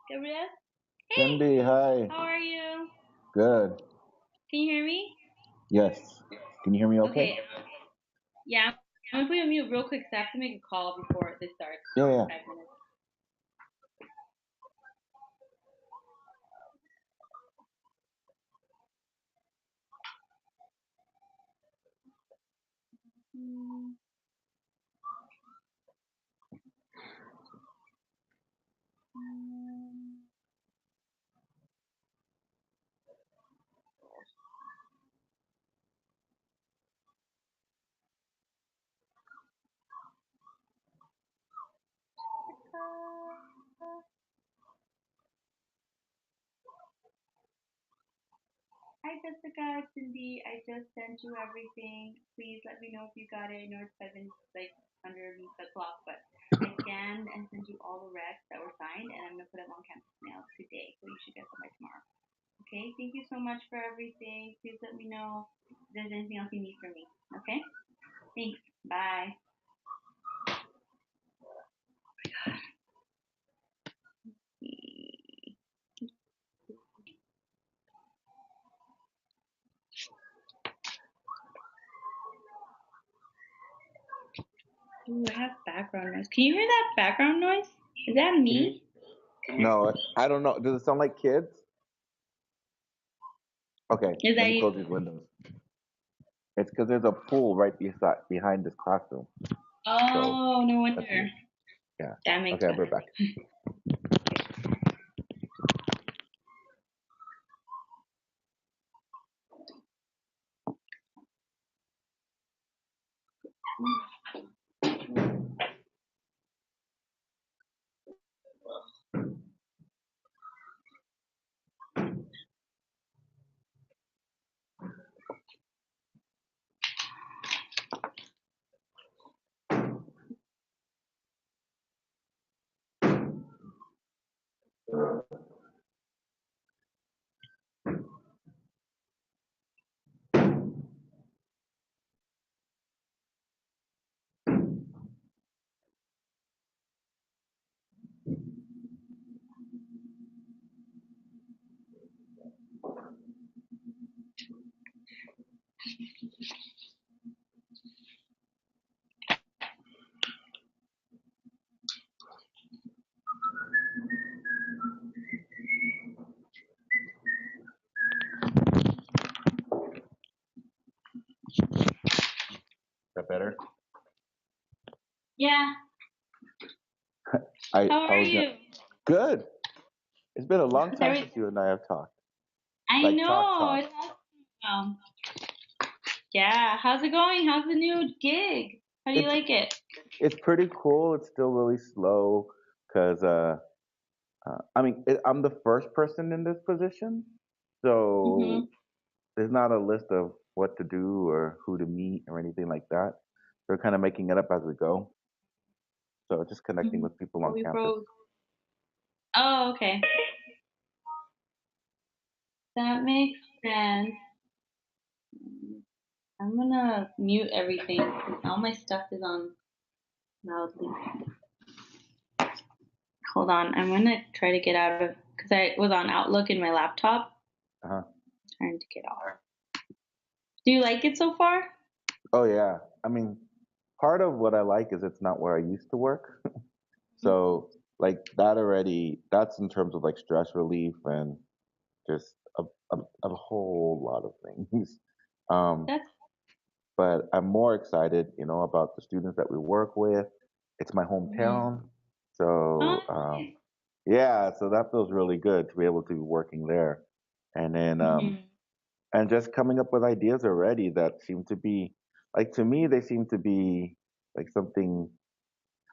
Gabriel? Cindy, Hey! hi. How are you? Good. Can you hear me? Yes. Can you hear me okay? Okay. Yeah, I'm gonna put you on mute real quick because I have to make a call before this starts Yeah, in yeah. 5 minutes. Mm. Hi Jessica, Cindy. I just sent you everything. Please let me know if you got it. I know it's 7 like underneath the clock, but I scanned and sent you all the recs that were signed, and I'm gonna put them on campus mail today, so you should get them by tomorrow. Okay. Thank you so much for everything. Please let me know if there's anything else you need from me. Okay. Thanks. Bye. Bye. Ooh, I have background noise. Can you hear that background noise? Is that me? No, I don't know. Does it sound like kids? Okay, Is let that me you? close these windows. It's because there's a pool right behind this classroom. Oh, no wonder. Yeah. That makes Okay, I'll sense. be back. Is that better? Yeah. I How I are was you? good. It's been a long time There since you and I have talked. I Like talk know. talk. It has yeah. How's it going? How's the new gig? How do you It's like it? it's pretty cool. It's still really slow because I mean I'm the first person in this position, so Mhm. there's not a list of what to do or who to meet or anything like that. We're kind of making it up as we go. So just connecting Mhm. with people on We campus. broke. Oh, okay. That makes sense. I'm gonna mute everything because all my stuff is on loudly. Hold on. I'm gonna try to get out of because I was on Outlook in my laptop. Uh-huh. Trying to get off. Do you like it so far? Oh yeah. I mean, part of what I like is it's not where I used to work. So like that already, that's in terms of like stress relief and just a whole lot of things. Um, That's but I'm more excited, about the students that we work with. It's my mhm. hometown. Oh, So nice. yeah, so that feels really good to be able to be working there. And then Mhm. and just coming up with ideas already that seem to be like to me they seem to be like something.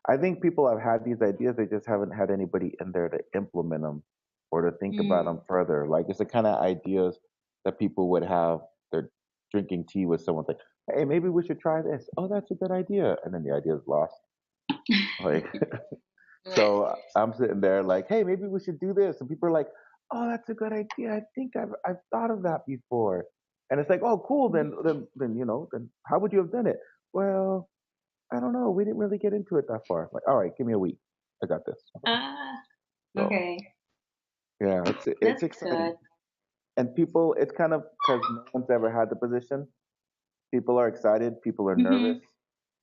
I think people have had these ideas, they just haven't had anybody in there to implement them or to think about Mm. them further. Like it's the kind of ideas that people would have. They're drinking tea with someone like, hey, maybe we should try this. Oh, that's a good idea, and then the idea is lost. Like Right. so, I'm sitting there like, hey, maybe we should do this, and people are like, oh, that's a good idea. I think I've thought of that before, and it's like, oh, cool. Then how would you have done it? Well, I don't know. We didn't really get into it that far. Like, all right, give me a week. I got this. Ah, So okay. yeah, it's That's exciting. good. And people, it's kind of because no one's ever had the position. People are excited. People are nervous. Mhm.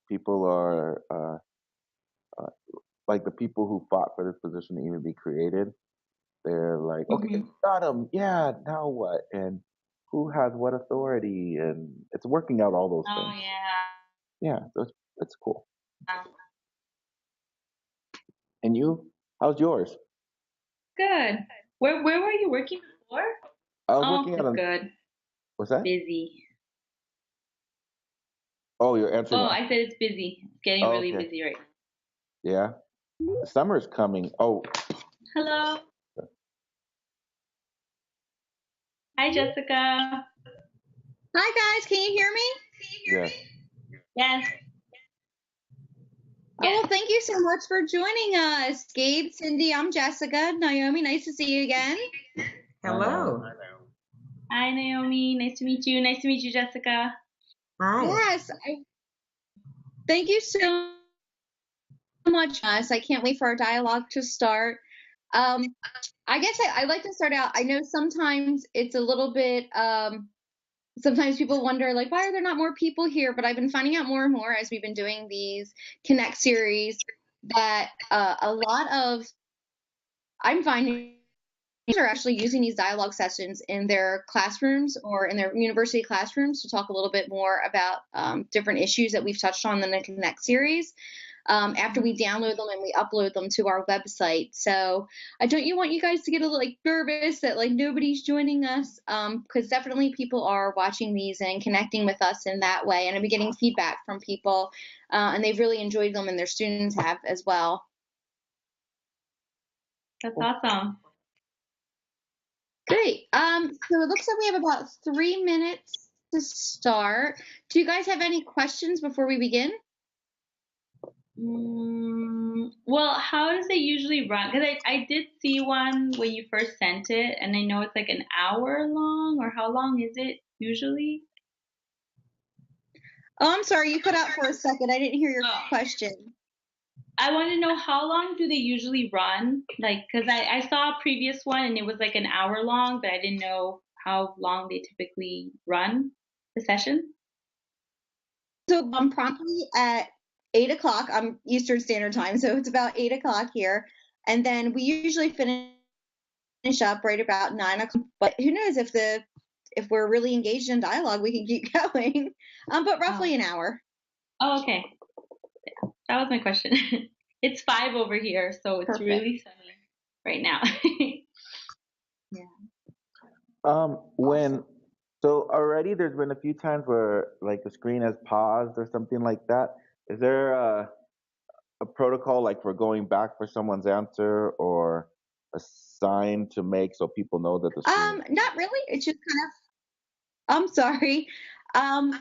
People are uh, like the people who fought for this position to even be created. They're like, okay, Mhm. got him. Yeah, now what? And who has what authority? And it's working out all those Oh things. yeah. Yeah, so it's cool. And you, how's yours? Good. Where were you working before? I was Oh, working at it's a, good. what's that? Busy. Oh, you're answering Oh, my, I said it's busy. It's getting oh, really okay. busy right now. Yeah. Summer's coming. Oh, Hello. Hi, Jessica. Hi guys, can you hear me? yes. Yes. Oh, Yes. well, thank you so much for joining us. Gabe, Cindy, I'm Jessica. Naomi, nice to see you again. I know. Hello. Hi, Naomi. Nice to meet you. Nice to meet you, Jessica. Hi. Yes, Thank you so much, guys. I can't wait for our dialogue to start. I guess I'd like to start out. I know sometimes it's a little bit, sometimes people wonder, like, why are there not more people here? But I've been finding out more and more as we've been doing these Connect series that a lot of, I'm finding, are actually using these dialogue sessions in their classrooms or in their university classrooms to talk a little bit more about different issues that we've touched on in the Connect series. After we download them and we upload them to our website. So I don't want you guys to get a little like nervous that like nobody's joining us, because definitely people are watching these and connecting with us in that way. And I've been getting feedback from people, and they've really enjoyed them, and their students have as well. That's awesome. Great. So it looks like we have about 3 minutes to start. Do you guys have any questions before we begin? Well, how does it usually run? Because I did see one when you first sent it, and I know it's like an hour long, or how long is it usually? Oh, I'm sorry, you cut out for a second. I didn't hear your Oh. question. I want to know how long do they usually run? Like, because I saw a previous one and it was like an hour long, but I didn't know how long they typically run the session. So promptly at 8 o'clock, Eastern Standard Time, so it's about 8 o'clock here. And then we usually finish up right about 9 o'clock. But who knows, if we're really engaged in dialogue, we can keep going. But roughly an hour. Oh, okay. Yeah, that was my question. It's 5 over here, so it's Perfect. really sunny right now. Yeah. When so already there's been a few times where like the screen has paused or something like that. Is there a protocol like for going back for someone's answer or a sign to make so people know that the screen? Not really. It's just kind of, I'm sorry.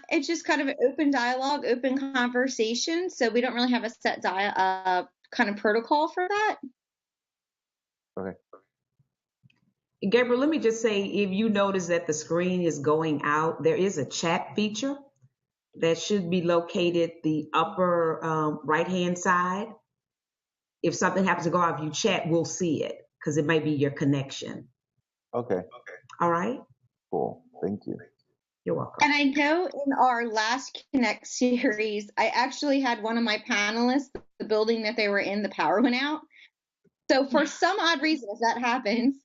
It's just kind of an open dialogue, open conversation. So we don't really have a set kind of protocol for that. Okay. Gabriel, let me just say, if you notice that the screen is going out, there is a chat feature that should be located the upper right-hand side. If something happens to go out, if you chat, we'll see it because it might be your connection. Okay. All right? Cool. Thank you. You're welcome. And I know in our last Connect series, I actually had one of my panelists, the building that they were in, the power went out. So for some odd reason, if that happens,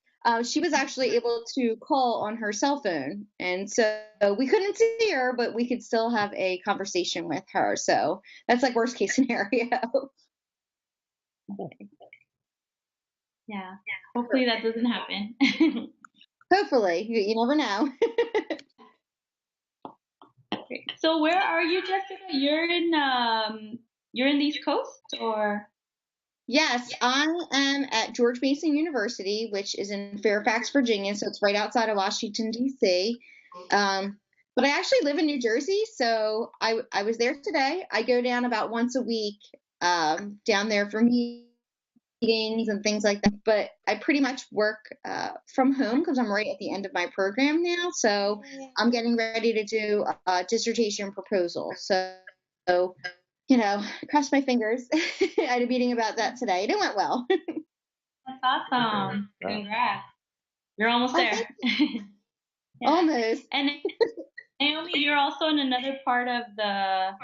she was actually able to call on her cell phone. And so we couldn't see her, but we could still have a conversation with her. So that's like worst case scenario. Yeah. Hopefully that doesn't happen. Hopefully, you never know. Great. So where are you, Jessica? You're in the East Coast, or? Yes, I am at George Mason University, which is in Fairfax, Virginia, so it's right outside of Washington, D.C. But I actually live in New Jersey, so I was there today. I go down about once a week down there for meetings and things like that. But I pretty much work from home because I'm right at the end of my program now. So I'm getting ready to do a dissertation proposal. So cross my fingers. I had a meeting about that today, and it went well. That's awesome. Congrats. You're almost Oh, there. thank you. Yeah. Almost. And Naomi, you're also in another part of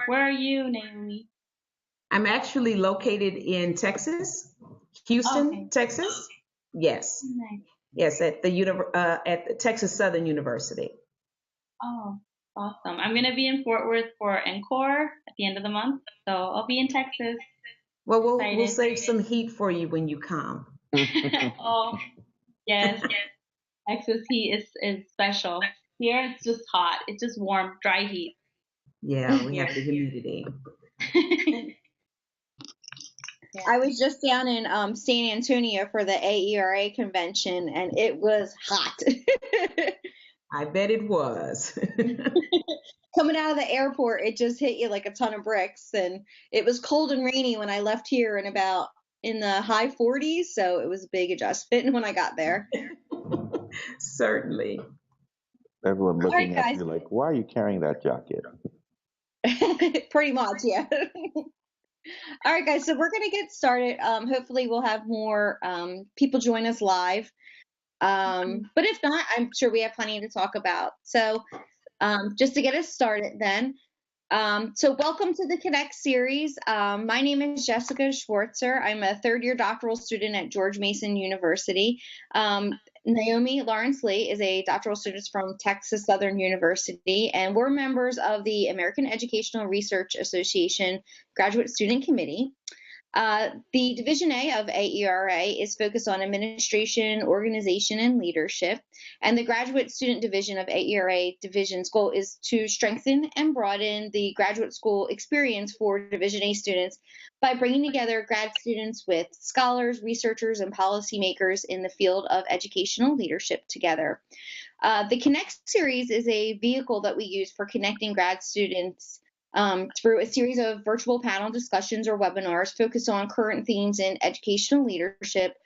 where are you, Naomi? I'm actually located in Texas, Houston, Okay. Texas. Yes. Nice. Yes, at the Texas Southern University. Oh, awesome. I'm going to be in Fort Worth for Encore at the end of the month, so I'll be in Texas. Well, we'll Excited. save some heat for you when you come. Oh, yes. Texas heat is special. Here it's just hot. It's just warm, dry heat. Yeah, we have the humidity. I was just down in San Antonio for the AERA convention, and it was hot. I bet it was. Coming out of the airport, it just hit you like a ton of bricks, and it was cold and rainy when I left here in the high 40s, so it was a big adjustment when I got there. Certainly. Everyone looking All right, at you like, why are you carrying that jacket? Pretty much, yeah. All right, guys. So we're gonna get started. Hopefully, we'll have more people join us live. But if not, I'm sure we have plenty to talk about. So, just to get us started, then. So welcome to the Connect series. My name is Jessica Schwartzer. I'm a third-year doctoral student at George Mason University. Naomi Lawrence Lee is a doctoral student from Texas Southern University, and we're members of the American Educational Research Association Graduate Student Committee. The Division A of AERA is focused on administration, organization, and leadership. And the Graduate Student Division of AERA Division's goal is to strengthen and broaden the graduate school experience for Division A students by bringing together grad students with scholars, researchers, and policymakers in the field of educational leadership together. The Connect series is a vehicle that we use for connecting grad students through a series of virtual panel discussions or webinars focused on current themes in educational leadership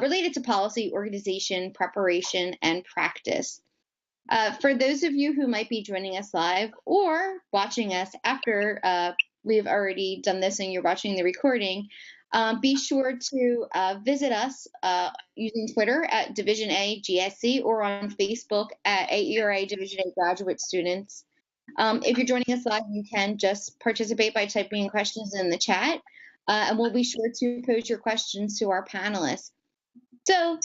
related to policy, organization, preparation, and practice. For those of you who might be joining us live or watching us after we've already done this and you're watching the recording, be sure to visit us using Twitter at Division A GSC or on Facebook at AERA Division A Graduate Students. If you're joining us live, you can just participate by typing in questions in the chat, and we'll be sure to pose your questions to our panelists. So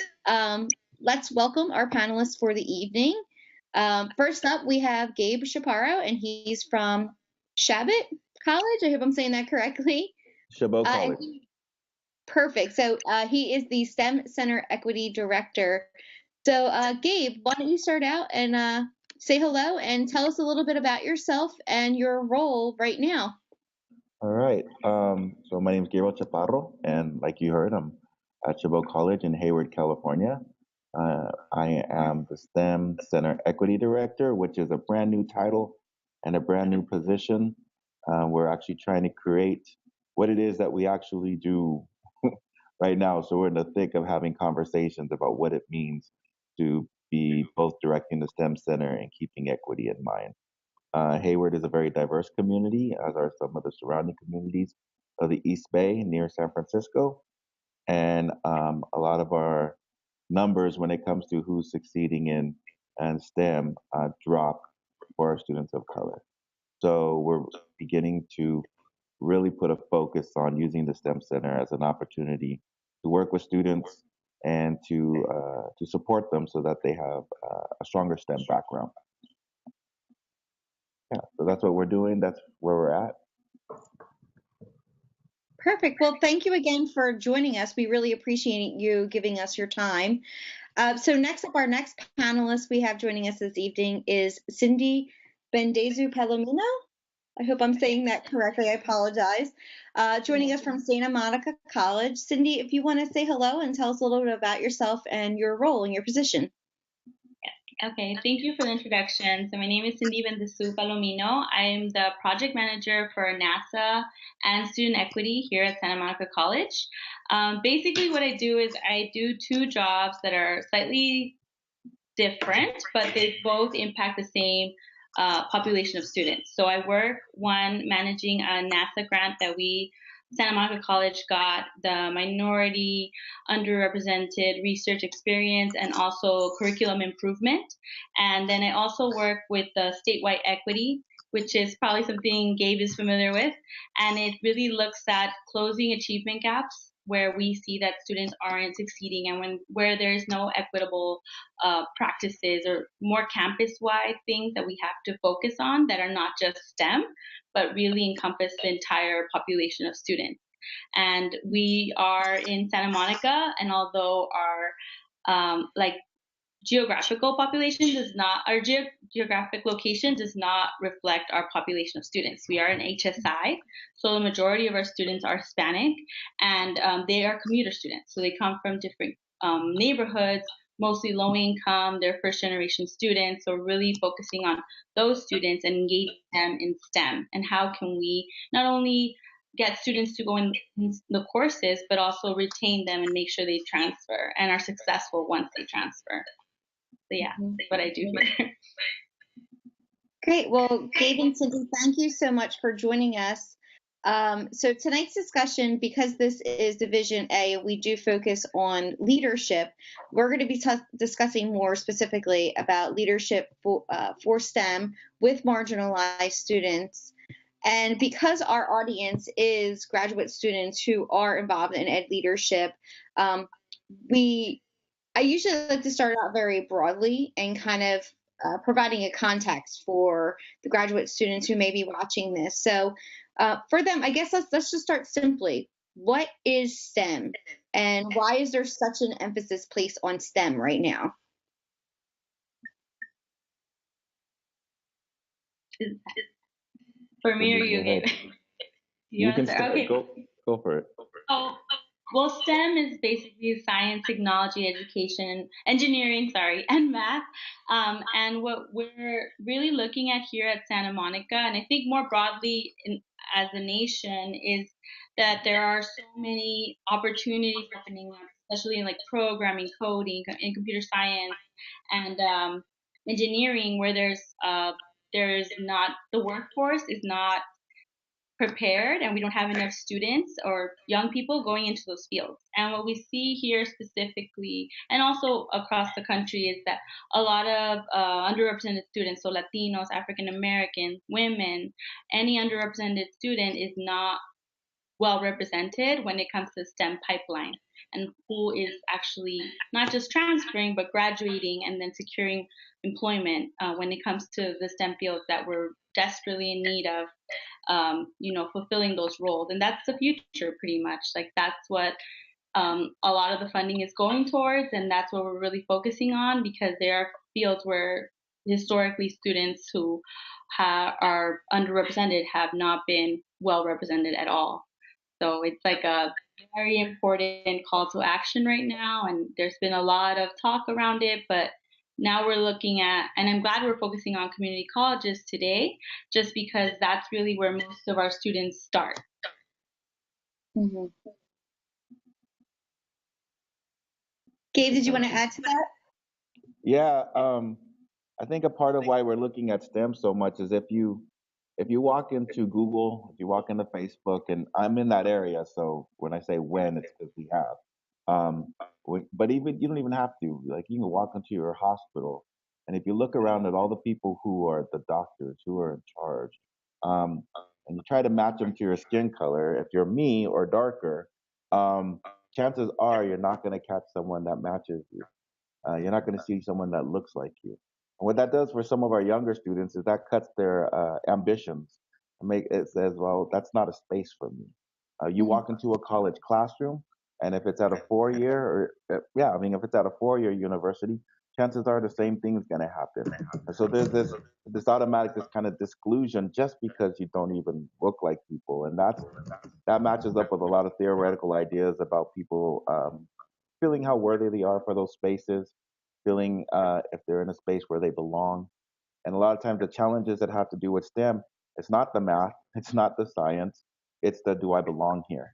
let's welcome our panelists for the evening. First up, we have Gabe Chaparro, and he's from Shabbat College. I hope I'm saying that correctly. Chabot College. Perfect. So he is the STEM Center Equity Director. So Gabe, why don't you start out and say hello and tell us a little bit about yourself and your role right now. All right. So my name is Gabriel Chaparro, and like you heard, I'm at Chabot College in Hayward, California. I am the STEM Center Equity Director, which is a brand new title and a brand new position. We're actually trying to create what it is that we actually do right now. So we're in the thick of having conversations about what it means to be both directing the STEM Center and keeping equity in mind. Hayward is a very diverse community, as are some of the surrounding communities of the East Bay near San Francisco. And a lot of our numbers when it comes to who's succeeding in and STEM drop for our students of color. So we're beginning to really put a focus on using the STEM Center as an opportunity to work with students and to support them so that they have a stronger STEM background. Yeah, so that's what we're doing. That's where we're at. Perfect. Well, thank you again for joining us. We really appreciate you giving us your time. So next up, our next panelist we have joining us this evening is Cindy Bendezu Palomino. I hope I'm saying that correctly. I apologize. Joining us from Santa Monica College. Cindy, if you want to say hello and tell us a little bit about yourself and your role and your position. Okay, thank you for the introduction. So my name is Cindy Bendezu Palomino. I am the project manager for NASA and student equity here at Santa Monica College. Basically what I do is I do two jobs that are slightly different, but they both impact the same population of students. So I work one managing a NASA grant that Santa Monica College got the minority underrepresented research experience and also curriculum improvement. And then I also work with the statewide equity, which is probably something Gabe is familiar with. And it really looks at closing achievement gaps where we see that students aren't succeeding and where there's no equitable practices or more campus-wide things that we have to focus on that are not just STEM, but really encompass the entire population of students. And we are in Santa Monica, and although our geographical population does not, our geographic location does not reflect our population of students. We are an HSI, so the majority of our students are Hispanic, and they are commuter students. So they come from different neighborhoods, mostly low income, they're first generation students. So really focusing on those students and engage them in STEM. And how can we not only get students to go in the courses, but also retain them and make sure they transfer and are successful once they transfer. So yeah, that's what I do here. Great. Well, Gabe and Cindy, thank you so much for joining us. So tonight's discussion, because this is Division A, we do focus on leadership. We're going to be discussing more specifically about leadership for STEM with marginalized students. And because our audience is graduate students who are involved in ed leadership, I usually like to start out very broadly and kind of providing a context for the graduate students who may be watching this. So for them, I guess let's just start simply. What is STEM, and why is there such an emphasis placed on STEM right now? For me or you, Gabe? You can answer? start. Okay. Go for it. Oh, well, STEM is basically science, technology, education, engineering, and math. And what we're really looking at here at Santa Monica, and I think more broadly as a nation, is that there are so many opportunities opening up, especially in like programming, coding, in computer science, and engineering, where there's not the workforce is not prepared and we don't have enough students or young people going into those fields. And what we see here specifically, and also across the country, is that a lot of underrepresented students, so Latinos, African Americans, women, any underrepresented student is not well represented when it comes to STEM pipeline, and who is actually not just transferring but graduating and then securing employment when it comes to the STEM fields that we're desperately in need of, fulfilling those roles. And that's the future, pretty much. Like that's what a lot of the funding is going towards, and that's what we're really focusing on, because there are fields where historically students who are underrepresented have not been well represented at all. So it's like a very important call to action right now, and there's been a lot of talk around it, but now we're looking at, and I'm glad we're focusing on community colleges today, just because that's really where most of our students start. Mm-hmm. Gabe, did you want to add to that? Yeah, I think a part of why we're looking at STEM so much is if you walk into Google, if you walk into Facebook, and I'm in that area, so when I say when, it's because we have. But even you don't even have to. Like you can walk into your hospital, and if you look around at all the people who are the doctors who are in charge, um, and you try to match them to your skin color, if you're me or darker, um, chances are you're not going to catch someone that matches you. You're not going to see someone that looks like you. And what that does for some of our younger students is that cuts their ambitions. And make it says, well, that's not a space for me. You walk into a college classroom, and if it's at a 4 year, or yeah, I mean, if it's at a 4 year university, chances are the same thing is going to happen. And so there's this automatic, this kind of disclusion just because you don't even look like people, and that matches up with a lot of theoretical ideas about people feeling how worthy they are for those spaces, feeling if they're in a space where they belong. And a lot of times the challenges that have to do with STEM, it's not the math, it's not the science, it's the do I belong here?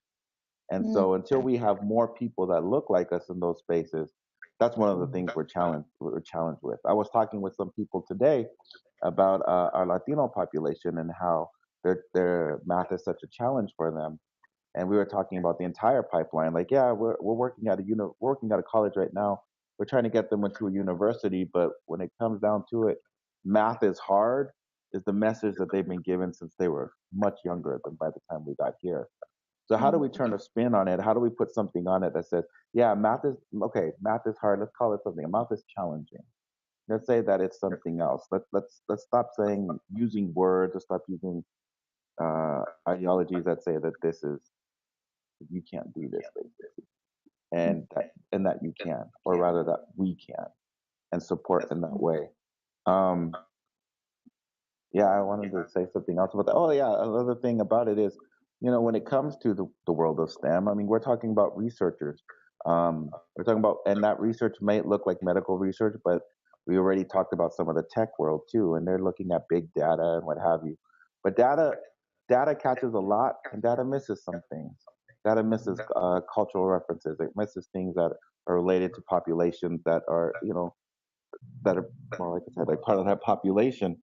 And so until we have more people that look like us in those spaces, that's one of the things we're challenged with. I was talking with some people today about our Latino population and how their math is such a challenge for them, and we were talking about the entire pipeline. Like, yeah, we're working at a college right now. We're trying to get them into a university, but when it comes down to it, math is hard. Is the message that they've been given since they were much younger than by the time we got here. So how do we turn a spin on it? How do we put something on it that says, yeah, math is okay. Math is hard. Let's call it something. Math is challenging. Let's say that it's something else. Let's stop saying using words. Let's stop using ideologies that say that this is you can't do this basically, and that you can, or rather that we can, and support in that way. Um, yeah, I wanted to say something else about that. Oh yeah, another thing about it is, when it comes to the world of STEM, I mean, we're talking about researchers. We're talking about, and that research may look like medical research, but we already talked about some of the tech world too, and they're looking at big data and what have you. But data catches a lot, and data misses some things. Data misses cultural references. It misses things that are related to populations that are, that are, well, like I said, like part of that population.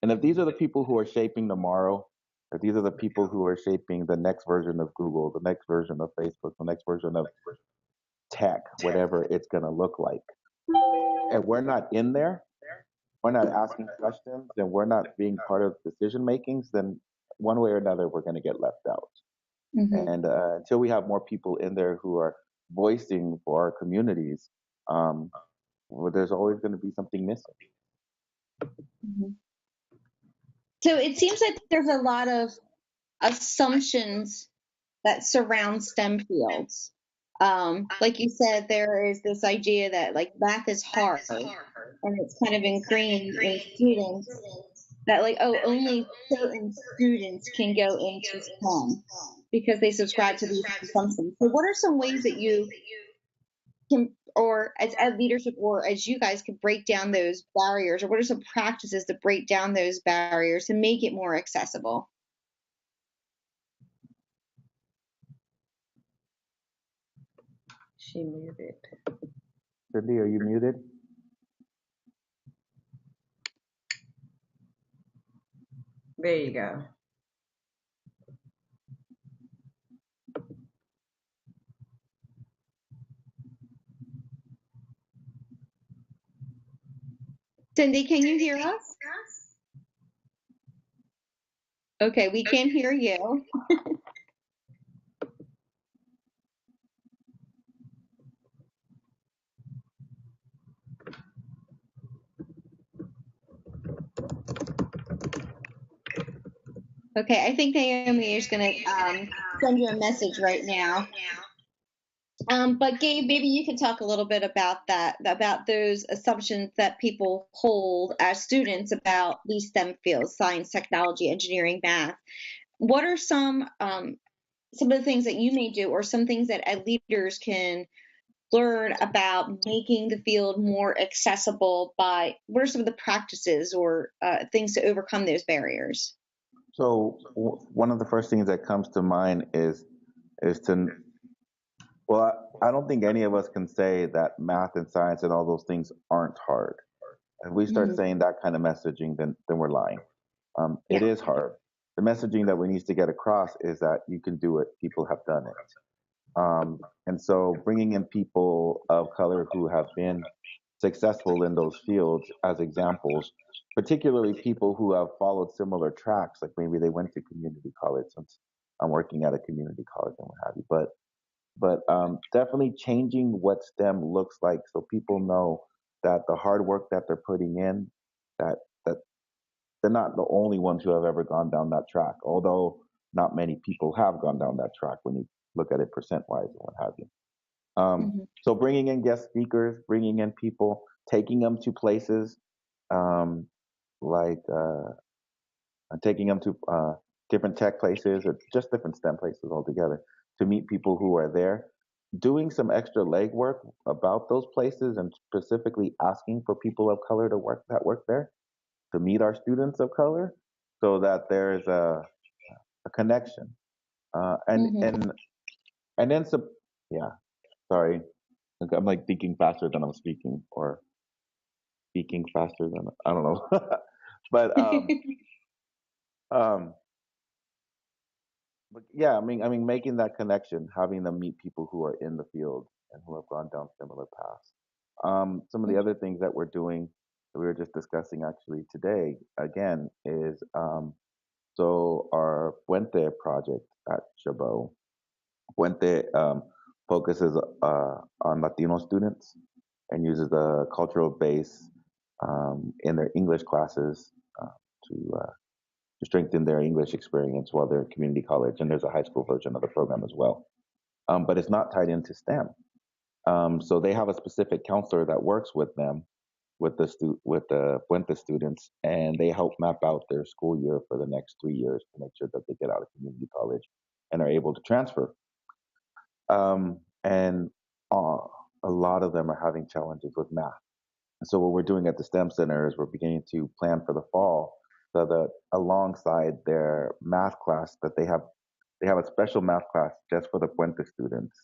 And if these are the people who are shaping tomorrow, if these are the people who are shaping the next version of Google, the next version of Facebook, the next version of tech, whatever it's going to look like, and we're not in there, we're not asking questions, and we're not being part of decision makings, then one way or another, we're going to get left out. Mm-hmm. And until we have more people in there who are voicing for our communities, well, there's always going to be something missing. Mm-hmm. So it seems like there's a lot of assumptions that surround STEM fields. Like you said, there is this idea that like math is hard, and it's kind of ingrained in students that like, oh, only certain students can go into STEM because they subscribe to these assumptions. So what are some ways that you can, or as leadership, or as you guys could break down those barriers, or what are some practices to break down those barriers to make it more accessible? She muted. Cindy, are you muted? There you go. Cindy, can you hear us? Okay, we can hear you. Okay, I think Naomi is going to send you a message right now. But Gabe, maybe you can talk a little bit about that, about those assumptions that people hold as students about these STEM fields, science, technology, engineering, math. What are some of the things that you may do, or some things that leaders can learn about making the field more accessible by, what are some of the practices or things to overcome those barriers? So one of the first things that comes to mind is to, well, I don't think any of us can say that math and science and all those things aren't hard. If we start saying that kind of messaging, then we're lying. It Yeah. is hard. The messaging that we need to get across is that you can do it. People have done it. And so bringing in people of color who have been successful in those fields as examples, particularly people who have followed similar tracks, like maybe they went to community college, since I'm working at a community college and what have you. But definitely changing what STEM looks like so people know that the hard work that they're putting in, that they're not the only ones who have ever gone down that track, although not many people have gone down that track when you look at it percent wise and what have you. So bringing in guest speakers, bringing in people, taking them to places like taking them to different tech places or just different STEM places altogether to meet people who are there, doing some extra legwork about those places and specifically asking for people of color to work there, to meet our students of color, so that there's a connection. Uh, and Mm-hmm. and and then some, yeah. Sorry, I'm like thinking faster than I'm speaking, or speaking faster than I don't know. but um, but yeah, I mean, making that connection, having them meet people who are in the field and who have gone down similar paths. Some of the other things that we're doing that we were just discussing actually today again is so our Puente project at Chabot. Puente focuses on Latino students and uses the cultural base in their English classes uh, to strengthen their English experience while they're at community college. And there's a high school version of the program as well. But it's not tied into STEM. So they have a specific counselor that works with them, with the Puente students, and they help map out their school year for the next 3 years to make sure that they get out of community college and are able to transfer. And a lot of them are having challenges with math. And so what we're doing at the STEM Center is we're beginning to plan for the fall so that alongside their math class that they have a special math class just for the Puente students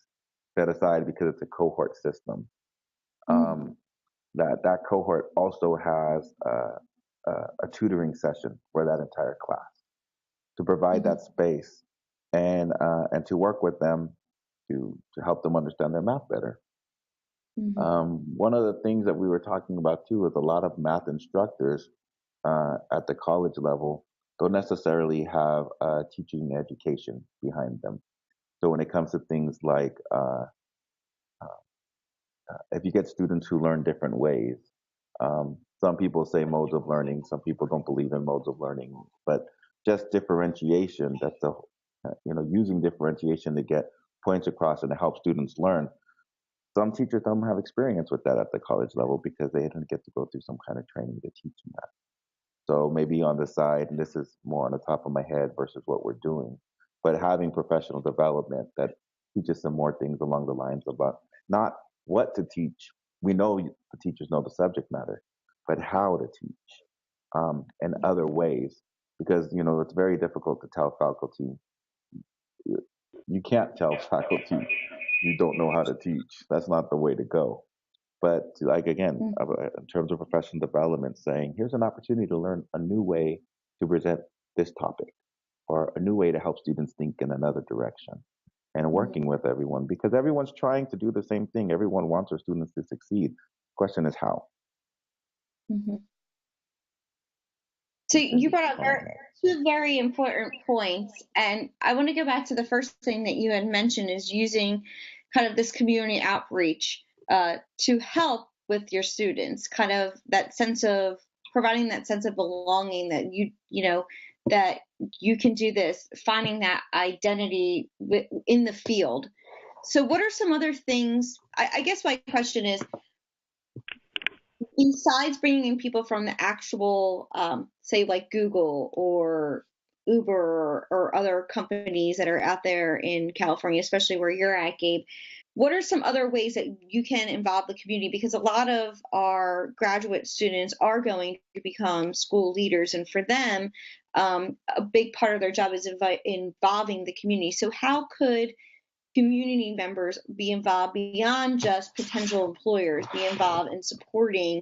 set aside because it's a cohort system. That cohort also has a tutoring session for that entire class to provide that space and to work with them to help them understand their math better. Mm-hmm. One of the things that we were talking about too is a lot of math instructors at the college level don't necessarily have a teaching education behind them. So when it comes to things like if you get students who learn different ways, some people say modes of learning, some people don't believe in modes of learning, but just differentiation, that's the, using differentiation to get points across and to help students learn. Some teachers don't have experience with that at the college level because they didn't get to go through some kind of training to teach them that. So maybe on the side, and this is more on the top of my head versus what we're doing, but having professional development that teaches some more things along the lines about not what to teach. We know the teachers know the subject matter, but how to teach and other ways. Because, it's very difficult to tell faculty. You can't tell faculty you don't know how to teach. That's not the way to go. But like again, in terms of professional development, saying here's an opportunity to learn a new way to present this topic, or a new way to help students think in another direction, and working with everyone because everyone's trying to do the same thing. Everyone wants their students to succeed. Question is how. Mm-hmm. So you brought up two very important points, and I want to go back to the first thing that you had mentioned is using kind of this community outreach to help with your students, kind of that sense of providing that sense of belonging that that you can do this, finding that identity in the field. So what are some other things? I guess my question is, besides bringing in people from the actual, say like Google or Uber or other companies that are out there in California, especially where you're at, Gabe, what are some other ways that you can involve the community? Because a lot of our graduate students are going to become school leaders, and for them, a big part of their job is involving the community. So how could community members be involved beyond just potential employers, be involved in supporting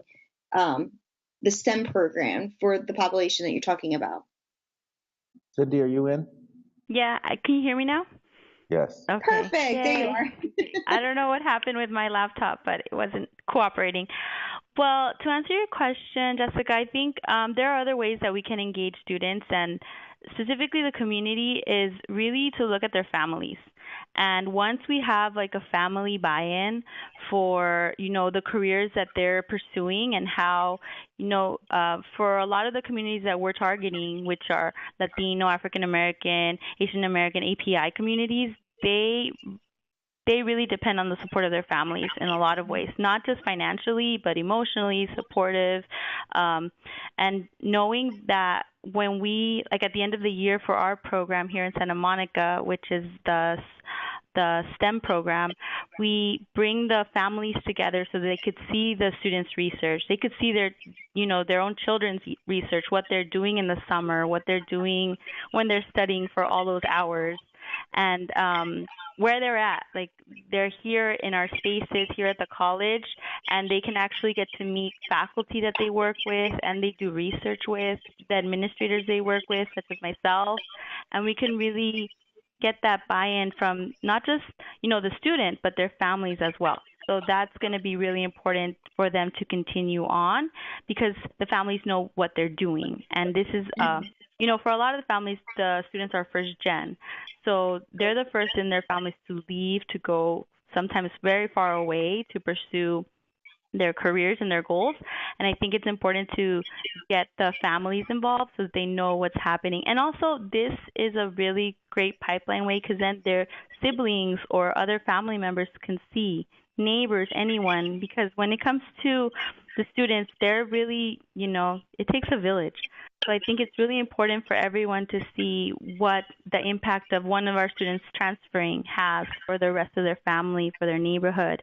the STEM program for the population that you're talking about? Cindy, are you in? Yeah, can you hear me now? Yes. Okay. Perfect. Yay. There you are. I don't know what happened with my laptop, but it wasn't cooperating. Well, to answer your question, Jessica, I think there are other ways that we can engage students, and specifically the community is really to look at their families. And once we have like a family buy-in for, the careers that they're pursuing and how, for a lot of the communities that we're targeting, which are Latino, African American, Asian American, API communities, they really depend on the support of their families in a lot of ways, not just financially, but emotionally supportive. And knowing that when we, like at the end of the year for our program here in Santa Monica, which is the STEM program, we bring the families together so they could see the students' research. They could see their own children's research, what they're doing in the summer, what they're doing when they're studying for all those hours, and where they're at. Like they're here in our spaces here at the college, and they can actually get to meet faculty that they work with and they do research with, the administrators they work with, such as myself, and we can really get that buy-in from not just, the student, but their families as well. So that's going to be really important for them to continue on because the families know what they're doing. And this is, for a lot of the families, the students are first gen. So they're the first in their families to leave, to go sometimes very far away to pursue their careers and their goals. And I think it's important to get the families involved so that they know what's happening. And also, this is a really great pipeline way because then their siblings or other family members can see, neighbors, anyone, because when it comes to the students, they're really, it takes a village. So I think it's really important for everyone to see what the impact of one of our students transferring has for the rest of their family, for their neighborhood.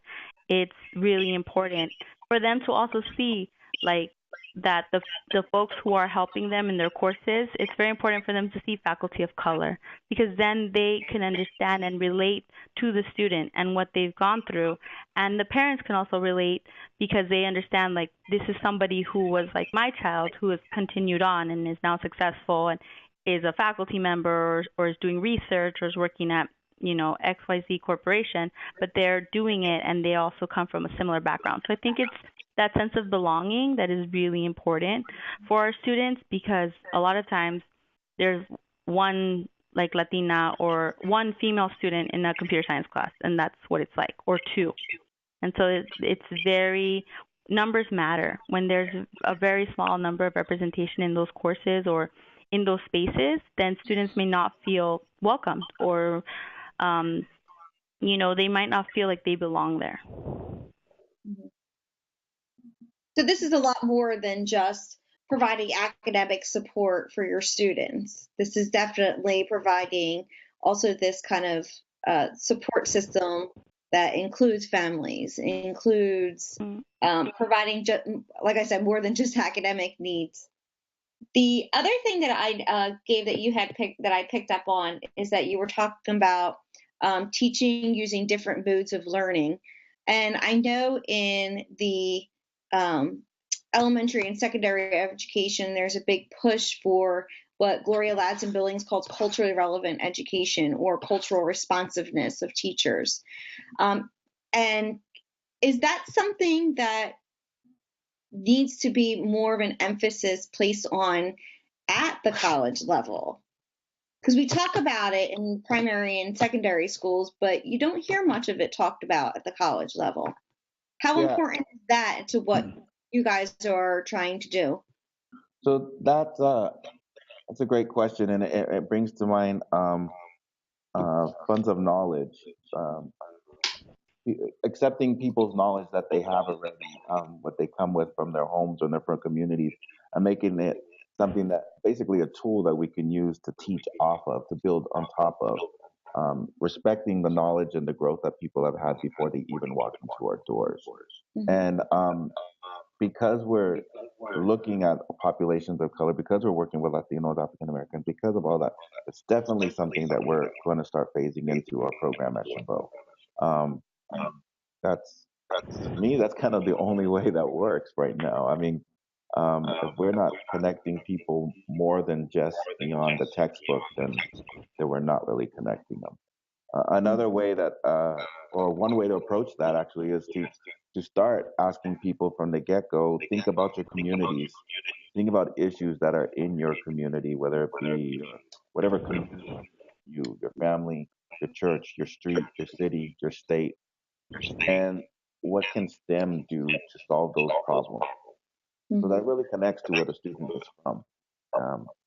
It's really important for them to also see, like, that the folks who are helping them in their courses, it's very important for them to see faculty of color, because then they can understand and relate to the student and what they've gone through, and the parents can also relate because they understand, like, this is somebody who was like my child, who has continued on and is now successful and is a faculty member, or is doing research, or is working at, you know, XYZ corporation, but they're doing it and they also come from a similar background. So I think it's that sense of belonging that is really important for our students, because a lot of times there's one like Latina or one female student in a computer science class, and that's what it's like, or two. And so it's very, numbers matter. When there's a very small number of representation in those courses or in those spaces, then students may not feel welcomed, or you know, they might not feel like they belong there. So this is a lot more than just providing academic support for your students. This is definitely providing also this kind of support system that includes families, includes providing, like I said, more than just academic needs. The other thing that I gave that you had picked, that I picked up on, is that you were talking about teaching using different modes of learning. And I know in the elementary and secondary education, there's a big push for what Gloria Ladson Billings calls culturally relevant education, or cultural responsiveness of teachers. And is that something that needs to be more of an emphasis placed on at the college level? Because we talk about it in primary and secondary schools, but you don't hear much of it talked about at the college level. How important is that to what you guys are trying to do? So that's a great question, and it brings to mind funds of knowledge, accepting people's knowledge that they have already, what they come with from their homes or their from communities, and making it something that basically a tool that we can use to teach off of, to build on top of, respecting the knowledge and the growth that people have had before they even walk into our doors. And because we're looking at populations of color, because we're working with Latinos, African Americans, because of all that, it's definitely something that we're going to start phasing into our program at Chabot. That's to me, that's kind of the only way that works right now. I mean, if we're not connecting people more than just beyond the textbook, then we're not really connecting them. Another way that, or one way to approach that actually, is to start asking people from the get-go, think about your communities, think about issues that are in your community, whether it be whatever community, your family, your church, your street, your city, your state, and what can STEM do to solve those problems. So that really connects to where the student is from.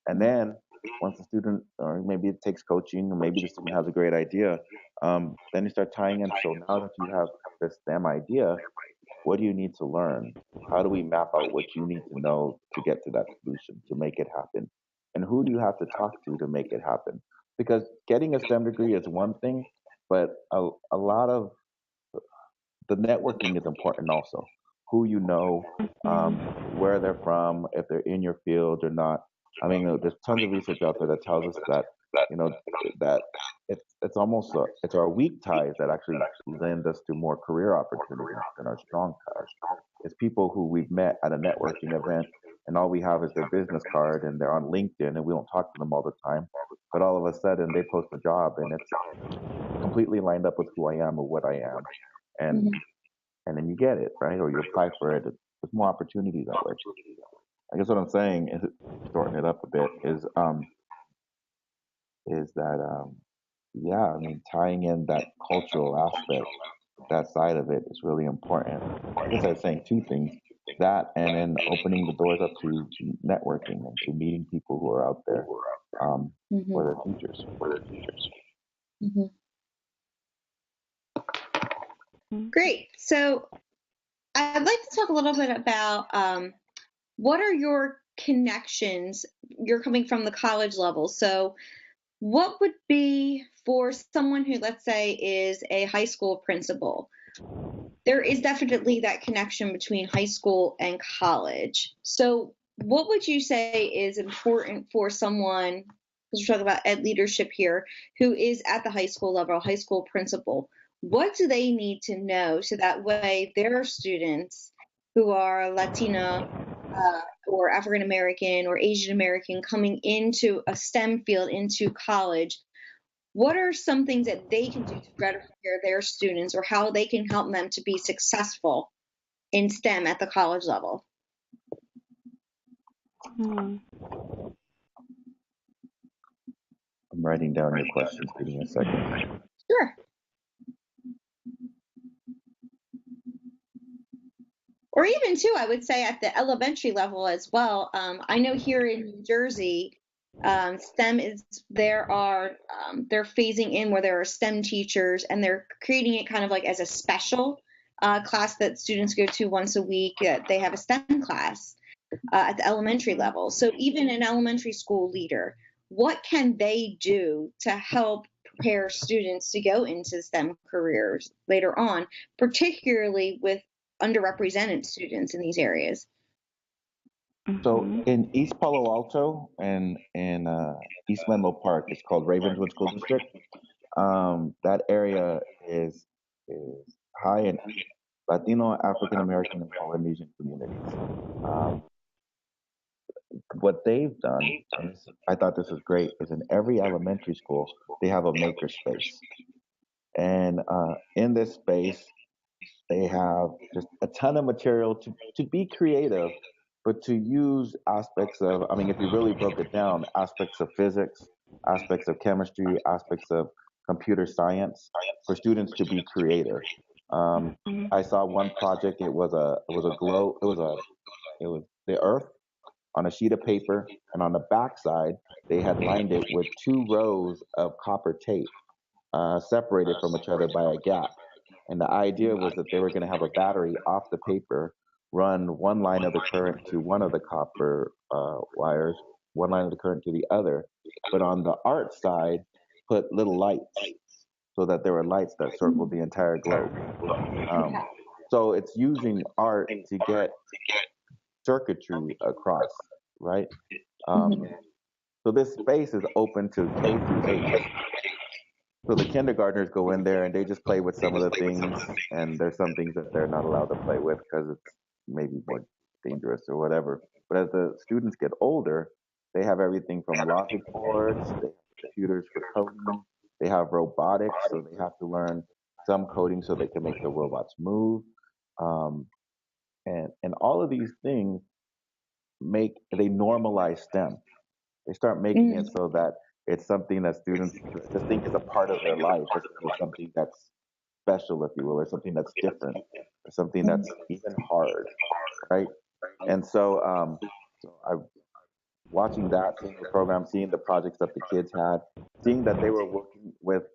And then once the student, or maybe it takes coaching, or maybe the student has a great idea, then you start tying in. So now that you have this STEM idea, what do you need to learn? How do we map out what you need to know to get to that solution, to make it happen? And who do you have to talk to make it happen? Because getting a STEM degree is one thing, but a lot of the networking is important also. Who you know, where they're from, if they're in your field or not. I mean, there's tons of research out there that tells us that, you know, that it's almost it's our weak ties that actually lend us to more career opportunities than our strong ties. It's people who we've met at a networking event, and all we have is their business card, and they're on LinkedIn, and we don't talk to them all the time. But all of a sudden, they post a job, and it's completely lined up with who I am or what I am, and then you get it, right? Or you apply for it. There's more opportunities that way. I guess what I'm saying is, shorten it up a bit, is that yeah, I mean, tying in that cultural aspect, that side of it, is really important. I guess I was saying two things: that, and then opening the doors up to networking and to meeting people who are out there, for their teachers. Great. So I'd like to talk a little bit about what are your connections? You're coming from the college level. So what would be, for someone who, let's say, is a high school principal, there is definitely that connection between high school and college. So, what would you say is important for someone, because we're talking about ed leadership here, who is at the high school level, high school principal? What do they need to know so that way their students who are Latina or African American or Asian American coming into a STEM field, into college, what are some things that they can do to better prepare their students, or how they can help them to be successful in STEM at the college level? I'm writing down your questions. Give me a second. Sure. Or even too, I would say at the elementary level as well. I know here in New Jersey, STEM is they're phasing in where there are STEM teachers, and they're creating it kind of like as a special class that students go to once a week. They have a STEM class at the elementary level. So even an elementary school leader, what can they do to help prepare students to go into STEM careers later on, particularly with underrepresented students in these areas? So in East Palo Alto and in East Menlo Park, it's called Ravenswood School District. That area is high in Latino, African American, and Polynesian communities. What they've done, and I thought this was great, is in every elementary school they have a maker space, and in this space they have just a ton of material to be creative, but to use aspects of, I mean, if you really broke it down, aspects of physics, aspects of chemistry, aspects of computer science for students to be creative. I saw one project. It was the Earth on a sheet of paper, and on the backside they had lined it with two rows of copper tape separated from each other by a gap. And the idea was that they were going to have a battery off the paper, run one line of the current to one of the copper wires, one line of the current to the other. But on the art side, put little lights so that there were lights that circled the entire globe. So it's using art to get circuitry across, right? So this space is open to K through 8. So the kindergartners go in there and they just play with some of the things, and there's some things that they're not allowed to play with because it's maybe more dangerous or whatever. But as the students get older, they have everything from logic boards, they have computers for coding, they have robotics, so they have to learn some coding so they can make the robots move. Um, and all of these things they normalize STEM. They start making it so that it's something that students just think is a part of their life, or something that's special, if you will, or something that's different, or something that's even hard, right? And so I watching that, seeing the program, seeing the projects that the kids had, seeing that they were working with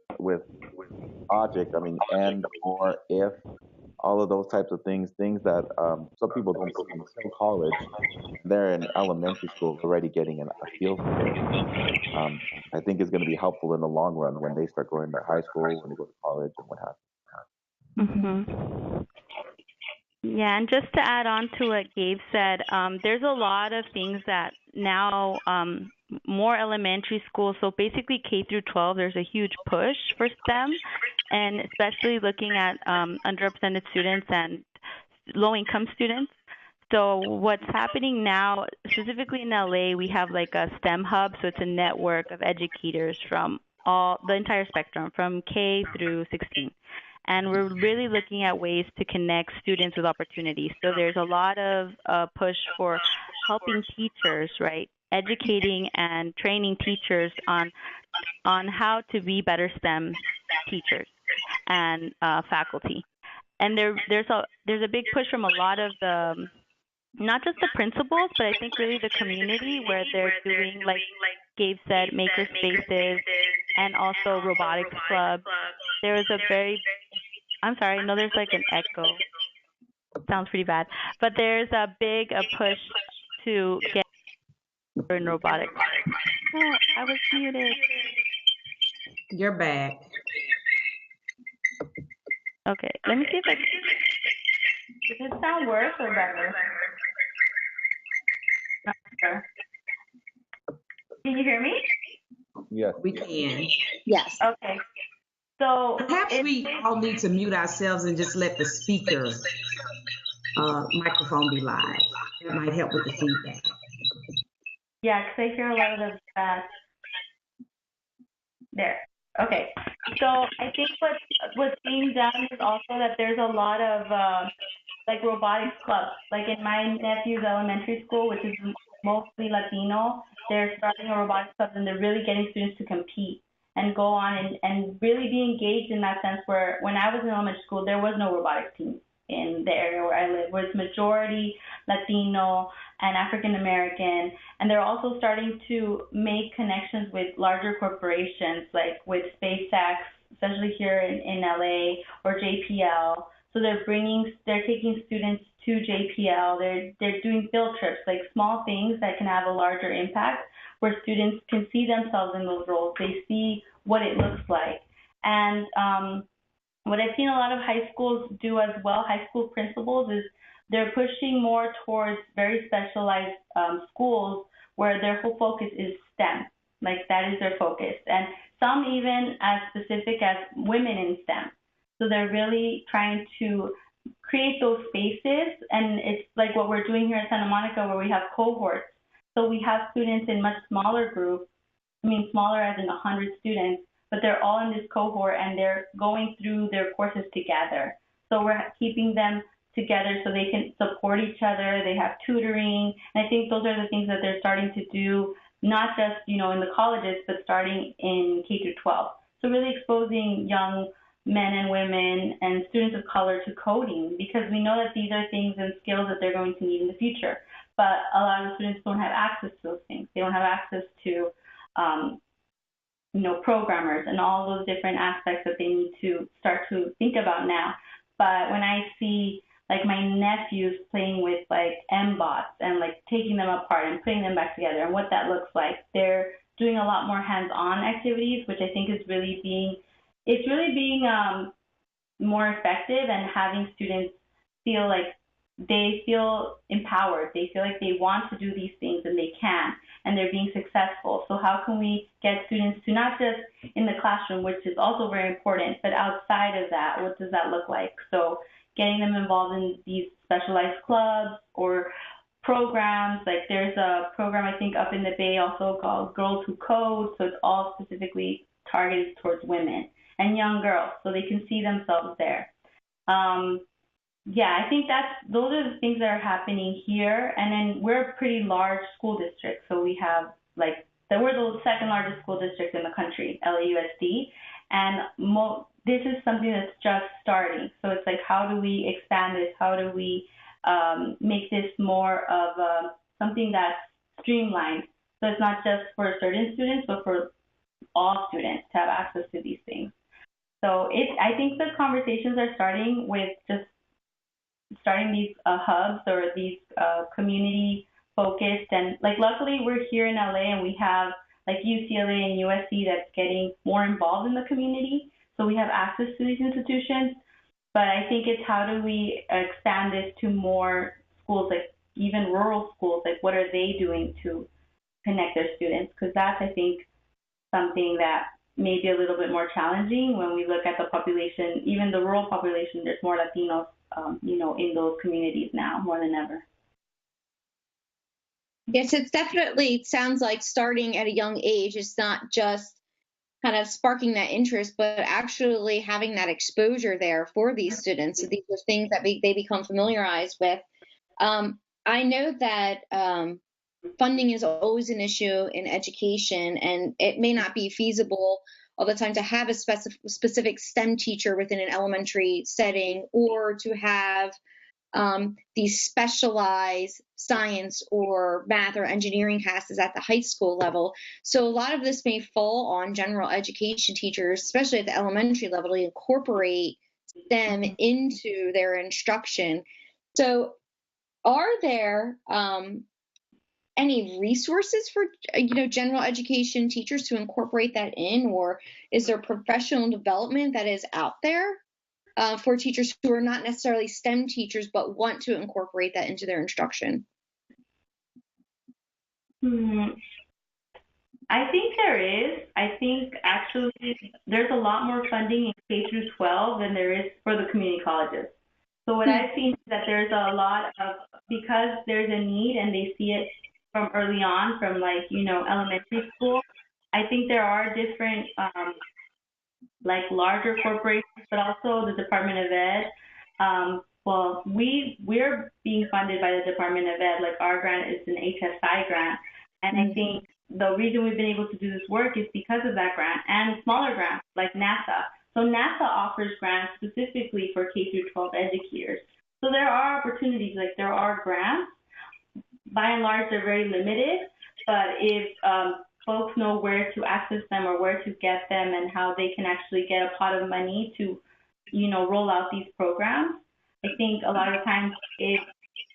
object, I mean, and, or, if, all of those types of things that some people don't see until college. They're in elementary school already getting a feel for it. I think is going to be helpful in the long run when they start going to high school, when they go to college, and what have you. Yeah, and just to add on to what Gabe said, there's a lot of things that now more elementary schools, so basically K through 12, there's a huge push for STEM, and especially looking at underrepresented students and low-income students. So what's happening now, specifically in LA, we have like a STEM hub, so it's a network of educators from the entire spectrum, from K through 16. And we're really looking at ways to connect students with opportunities. So there's a lot of push for helping teachers, right? Educating and training teachers on how to be better STEM teachers and faculty. And there's a big push from a lot of the, not just the principals, but I think really the community, where they're doing, like Gabe said, maker spaces and also robotics club. There is a very, I'm sorry, no, there's like an echo. Sounds pretty bad. But there's a push to get in robotics. Oh, I was muted. You're back. Okay, let me see if I can. Does it sound worse or better? Not sure. Can you hear me? Yes. We can. Yes. Okay. So Perhaps we all need to mute ourselves and just let the speaker microphone be live. That might help with the feedback. yeah, because I hear a lot of the there. Okay. So I think what's being done is also that there's a lot of like robotics clubs. Like in my nephew's elementary school, which is mostly Latino, they're starting a robotics club and they're really getting students to compete and go on and really be engaged in that sense where when I was in elementary school, there was no robotics team in the area where I live, where it's majority Latino and African American. And they're also starting to make connections with larger corporations, like with SpaceX, especially here in LA, or JPL. So they're taking students to JPL. They're doing field trips, like small things that can have a larger impact, where students can see themselves in those roles. They see what it looks like. And what I've seen a lot of high schools do as well, high school principals, is they're pushing more towards very specialized schools where their whole focus is STEM. Like that is their focus. And some even as specific as women in STEM. So they're really trying to create those spaces. And it's like what we're doing here in Santa Monica where we have cohorts. So we have students in much smaller groups, I mean smaller as in 100 students, but they're all in this cohort and they're going through their courses together. So we're keeping them together so they can support each other. They have tutoring. And I think those are the things that they're starting to do, not just, in the colleges, but starting in K through 12. So really exposing young men and women and students of color to coding, because we know that these are things and skills that they're going to need in the future. But a lot of the students don't have access to those things. They don't have access to programmers and all those different aspects that they need to start to think about now. But when I see like my nephews playing with like M-bots and like taking them apart and putting them back together and what that looks like, they're doing a lot more hands-on activities, which I think is really being more effective and having students feel like they feel empowered. They feel like they want to do these things and they can, and they're being successful. So how can we get students to not just in the classroom, which is also very important, but outside of that, what does that look like? So getting them involved in these specialized clubs or programs. Like there's a program I think up in the Bay also called Girls Who Code. So it's all specifically targeted towards women and young girls, so they can see themselves there. I think those are the things that are happening here. And then we're a pretty large school district, so we have we're the second largest school district in the country, LAUSD, and this is something that's just starting. So it's like, how do we expand this? How do we make this more of something that's streamlined? So it's not just for certain students, but for all students to have access to these things. So I think the conversations are starting with just starting these hubs or these community focused, and like luckily we're here in LA and we have like UCLA and USC that's getting more involved in the community, so we have access to these institutions. But I think it's how do we expand this to more schools, like even rural schools, like what are they doing to connect their students? Because that's, I think, something that may be a little bit more challenging when we look at the population, even the rural population. There's more Latinos, in those communities now more than ever. Yes, it sounds like starting at a young age. It's not just kind of sparking that interest, but actually having that exposure there for these students. So these are things that they become familiarized with. I know that funding is always an issue in education, and it may not be feasible all the time to have a specific STEM teacher within an elementary setting, or to have these specialized science or math or engineering classes at the high school level. So a lot of this may fall on general education teachers, especially at the elementary level, to incorporate STEM into their instruction. So are there any resources for general education teachers to incorporate that in, or is there professional development that is out there? for teachers who are not necessarily STEM teachers but want to incorporate that into their instruction? I think there is. I think actually there's a lot more funding in K through 12 than there is for the community colleges. So what I've seen is that there's a lot of, because there's a need and they see it from early on, from like, elementary school. I think there are different like larger corporations, but also the Department of Ed. Well, we're being funded by the Department of Ed. Like our grant is an HSI grant, and I think the reason we've been able to do this work is because of that grant and smaller grants like NASA. So NASA offers grants specifically for K through 12 educators. So there are opportunities, like there are grants. By and large, they're very limited, but if folks know where to access them or where to get them and how they can actually get a pot of money to, roll out these programs, I think a lot of times it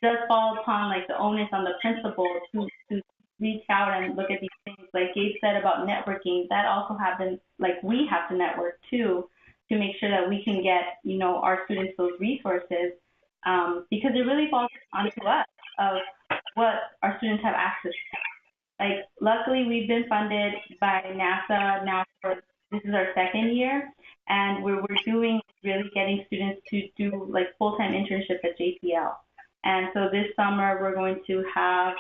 does fall upon like the onus on the principal to reach out and look at these things. Like Gabe said about networking, that also happens. Like we have to network too to make sure that we can get, our students those resources, because it really falls onto us of what our students have access to. Like, luckily, we've been funded by NASA now for this is our second year, and we're doing really getting students to do like full-time internships at JPL. And so this summer we're going to have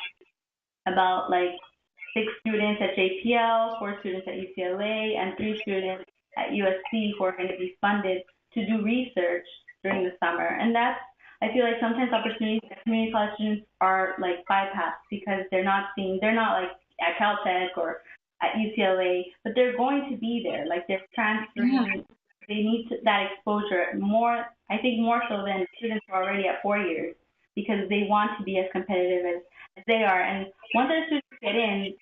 about like 6 students at JPL, 4 students at UCLA, and 3 students at USC who are going to be funded to do research during the summer. And that's, I feel like sometimes opportunities that community college students are like bypassed because they're not like at Caltech or at UCLA, but they're going to be there. Like they're transferring, they need that exposure more, I think more so than students who are already at 4 years, because they want to be as competitive as they are. And once our students get in,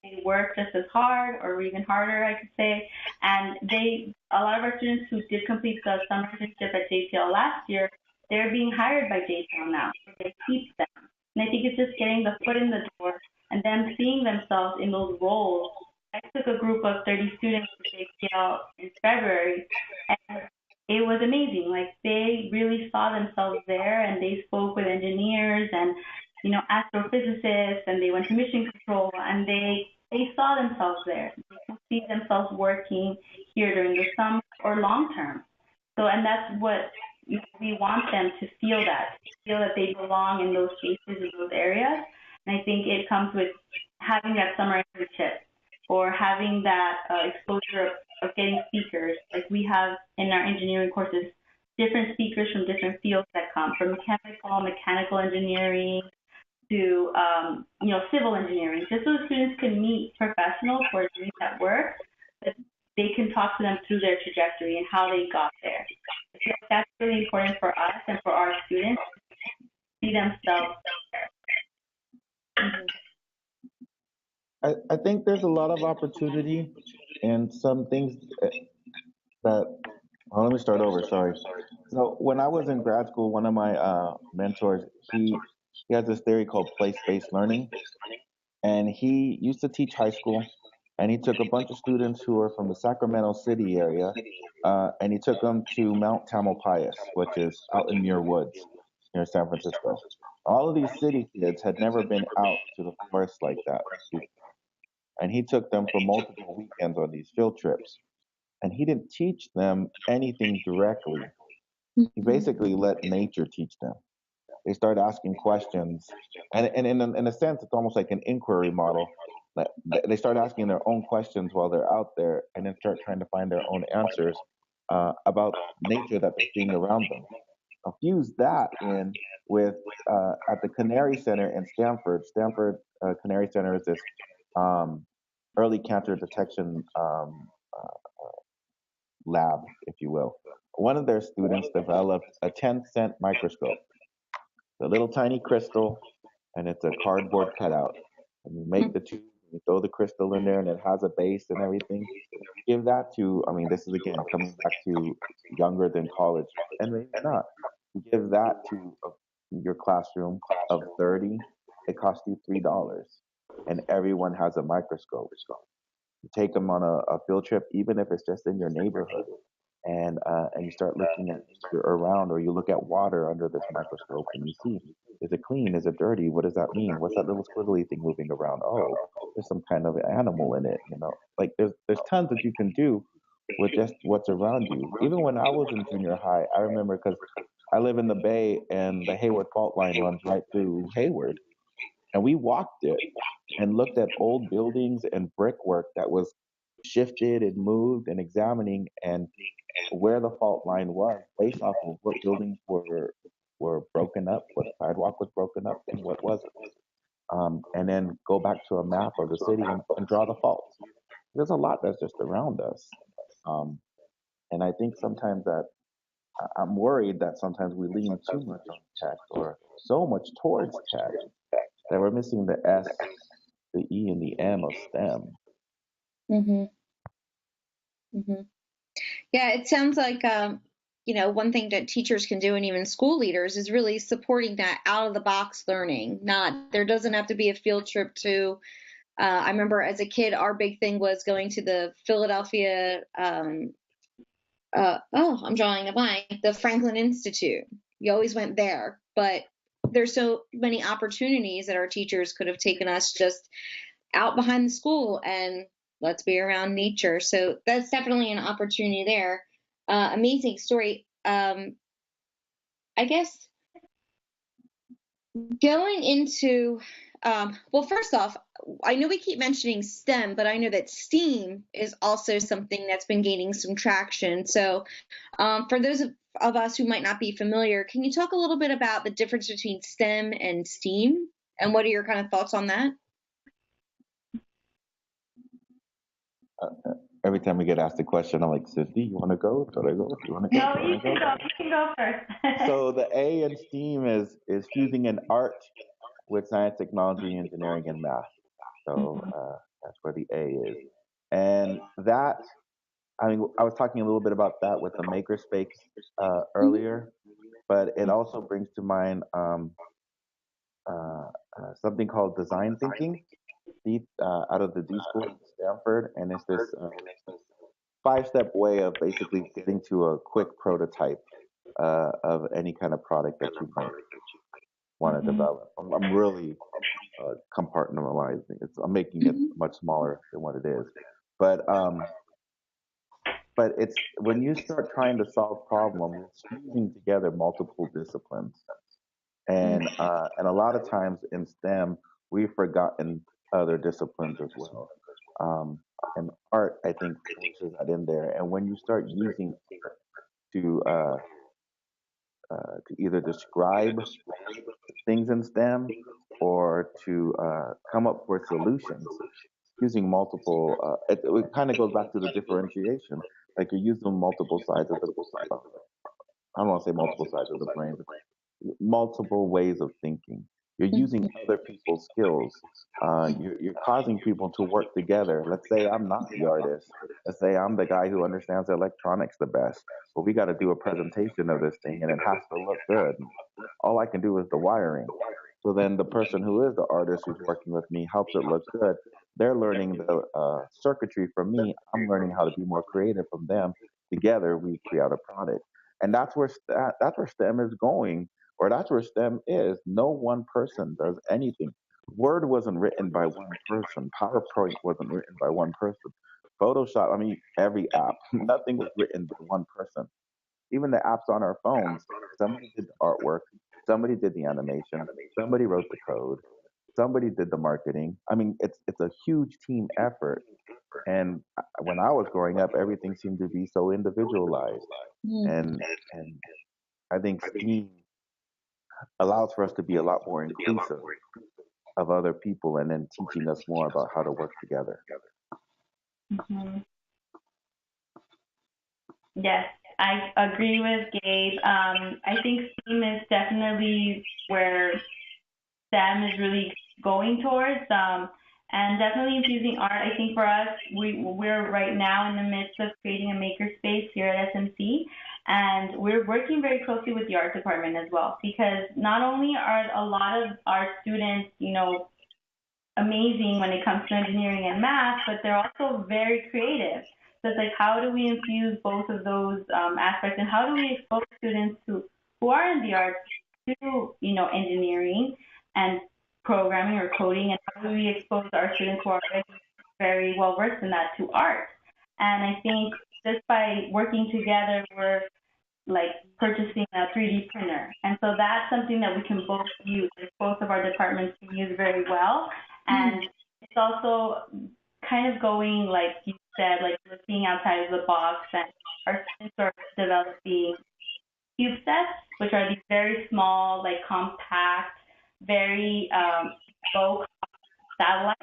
they work just as hard or even harder, I could say. And a lot of our students who did complete the summer internship at JPL last year, they're being hired by JPL now. So they keep them. And I think it's just getting the foot in the door and them seeing themselves in those roles. I took a group of 30 students to JPL in February, and it was amazing. Like they really saw themselves there, and they spoke with engineers and astrophysicists, and they went to mission control, and they saw themselves there. They could see themselves working here during the summer or long term. So, and that's what we want them to feel that they belong in those spaces, in those areas. And I think it comes with having that summer internship or having that exposure of getting speakers. Like we have in our engineering courses, different speakers from different fields that come, from mechanical engineering to civil engineering, just so the students can meet professionals who are doing that work, that they can talk to them through their trajectory and how they got there. I feel like that's really important for us and for our students to see themselves there. I think there's a lot of opportunity in some things that. Oh, let me start over. Sorry. So when I was in grad school, one of my mentors, he has this theory called place-based learning, and he used to teach high school, and he took a bunch of students who were from the Sacramento City area, and he took them to Mount Tamalpais, which is out in Muir Woods near San Francisco. All of these city kids had never been out to the forest like that, and he took them for multiple weekends on these field trips. And he didn't teach them anything directly. He basically let nature teach them. They start asking questions, and in a sense, it's almost like an inquiry model. They start asking their own questions while they're out there, and then start trying to find their own answers about nature that they're seeing around them. Now, fuse that in with at the Canary Center in Stanford. Stanford Canary Center is this early cancer detection lab, if you will. One of their students developed a 10-cent microscope, a little tiny crystal, and it's a cardboard cutout. And you make the tube, you throw the crystal in there, and it has a base and everything. Give that to, I mean, this is again coming back to younger than college, and maybe not. You give that to your classroom of 30, it costs you $3, and everyone has a microscope. You take them on a field trip, even if it's just in your neighborhood, and you start looking at nature around, or you look at water under this microscope, and you see, is it clean? Is it dirty? What does that mean? What's that little squiggly thing moving around? Oh, there's some kind of animal in it. Like there's tons that you can do with just what's around you. Even when I was in junior high, I remember because I live in the Bay, and the Hayward Fault Line runs right through Hayward, and we walked it and looked at old buildings and brickwork that was shifted and moved, and examining and where the fault line was based off of what buildings were broken up, what sidewalk was broken up, and what wasn't. And then go back to a map of the city and draw the faults. There's a lot that's just around us. Um, and I think sometimes that I'm worried that sometimes we lean too much on tech, or so much towards tech, that we're missing the S, the E, and the M of STEM. Mhm. Mhm. Yeah, it sounds like one thing that teachers can do, and even school leaders, is really supporting that out of the box learning. Not there doesn't have to be a field trip to. I remember as a kid, our big thing was going to the Philadelphia. I'm drawing a blank. The Franklin Institute. You always went there, but there's so many opportunities that our teachers could have taken us just out behind the school and let's be around nature. So that's definitely an opportunity there. Amazing story. I guess going into, well, first off, I know we keep mentioning STEM, but I know that STEAM is also something that's been gaining some traction. So for those of us who might not be familiar, can you talk a little bit about the difference between STEM and STEAM? And what are your kind of thoughts on that? Every time we get asked a question, I'm like, Cindy, you want to go? Should I go? Do you want to go? No, Do you you want to can go? go. You can go first. So the A in STEAM is fusing in art with science, technology, engineering, and math. So that's where the A is. And that, I mean, I was talking a little bit about that with the makerspace earlier, but it also brings to mind something called design thinking, out of the D School in Stanford, and it's this 5-step way of basically getting to a quick prototype of any kind of product that you might want to develop. I'm really compartmentalizing. I'm making it much smaller than what it is, but it's when you start trying to solve problems, it's fusing together multiple disciplines, and a lot of times in STEM we've forgotten other disciplines as well. Um, and art, I think, forces that in there. And when you start using art to to either describe things in STEM, or to come up with solutions using multiple, it kind of goes back to the differentiation. Like you're using multiple sides of the, I don't want to say multiple sides of the brain, multiple ways of thinking. You're using other people's skills. You're causing people to work together. Let's say I'm not the artist. Let's say I'm the guy who understands electronics the best. But we got to do a presentation of this thing, and it has to look good. All I can do is the wiring. So then the person who is the artist who's working with me helps it look good. They're learning the circuitry from me. I'm learning how to be more creative from them. Together, we create a product, and that's where STEM is going, or that's where STEM is. No one person does anything. Word wasn't written by one person. PowerPoint wasn't written by one person. Photoshop, I mean, every app, nothing was written by one person. Even the apps on our phones, somebody did the artwork, somebody did the animation, somebody wrote the code, somebody did the marketing. I mean, it's a huge team effort. And when I was growing up, everything seemed to be so individualized. And I think STEAM allows for us to be a lot more inclusive of other people, and then teaching us more about how to work together. Mhm. Yes, I agree with Gabe. I think STEAM is definitely where STEM is really going towards, and definitely infusing art. I think for us, we're right now in the midst of creating a makerspace here at SMC, and we're working very closely with the art department as well, because not only are a lot of our students, amazing when it comes to engineering and math, but they're also very creative. So it's like, how do we infuse both of those aspects, and how do we expose students who are in the arts to, engineering and programming or coding, and how do we expose our students who are already very well versed in that to art? And I think just by working together, we're like purchasing a 3D printer. And so that's something that we can both use, like both of our departments can use very well. And it's also kind of going, like you said, like looking outside of the box, and our students are developing CubeSats, which are these very small, like compact, very low satellites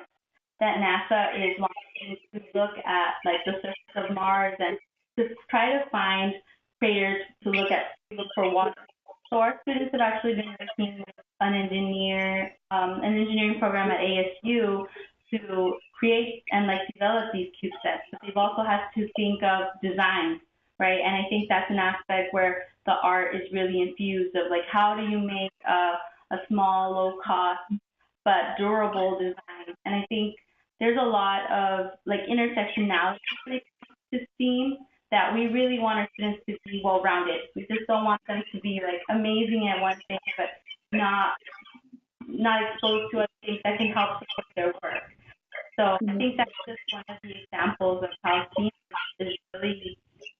that NASA is launching to look at like the surface of Mars and to try to find craters to look for water. So our students have actually been working with an engineering program at ASU to create and like develop these CubeSats. But they've also had to think of design, right? And I think that's an aspect where the art is really infused of like, how do you make a small, low cost but durable design? And I think there's a lot of like intersectionality to STEAM that we really want our students to be well rounded. We just don't want them to be like amazing at one thing but not exposed to other things that can help support their work. So I think that's just one of the examples of how STEAM is really,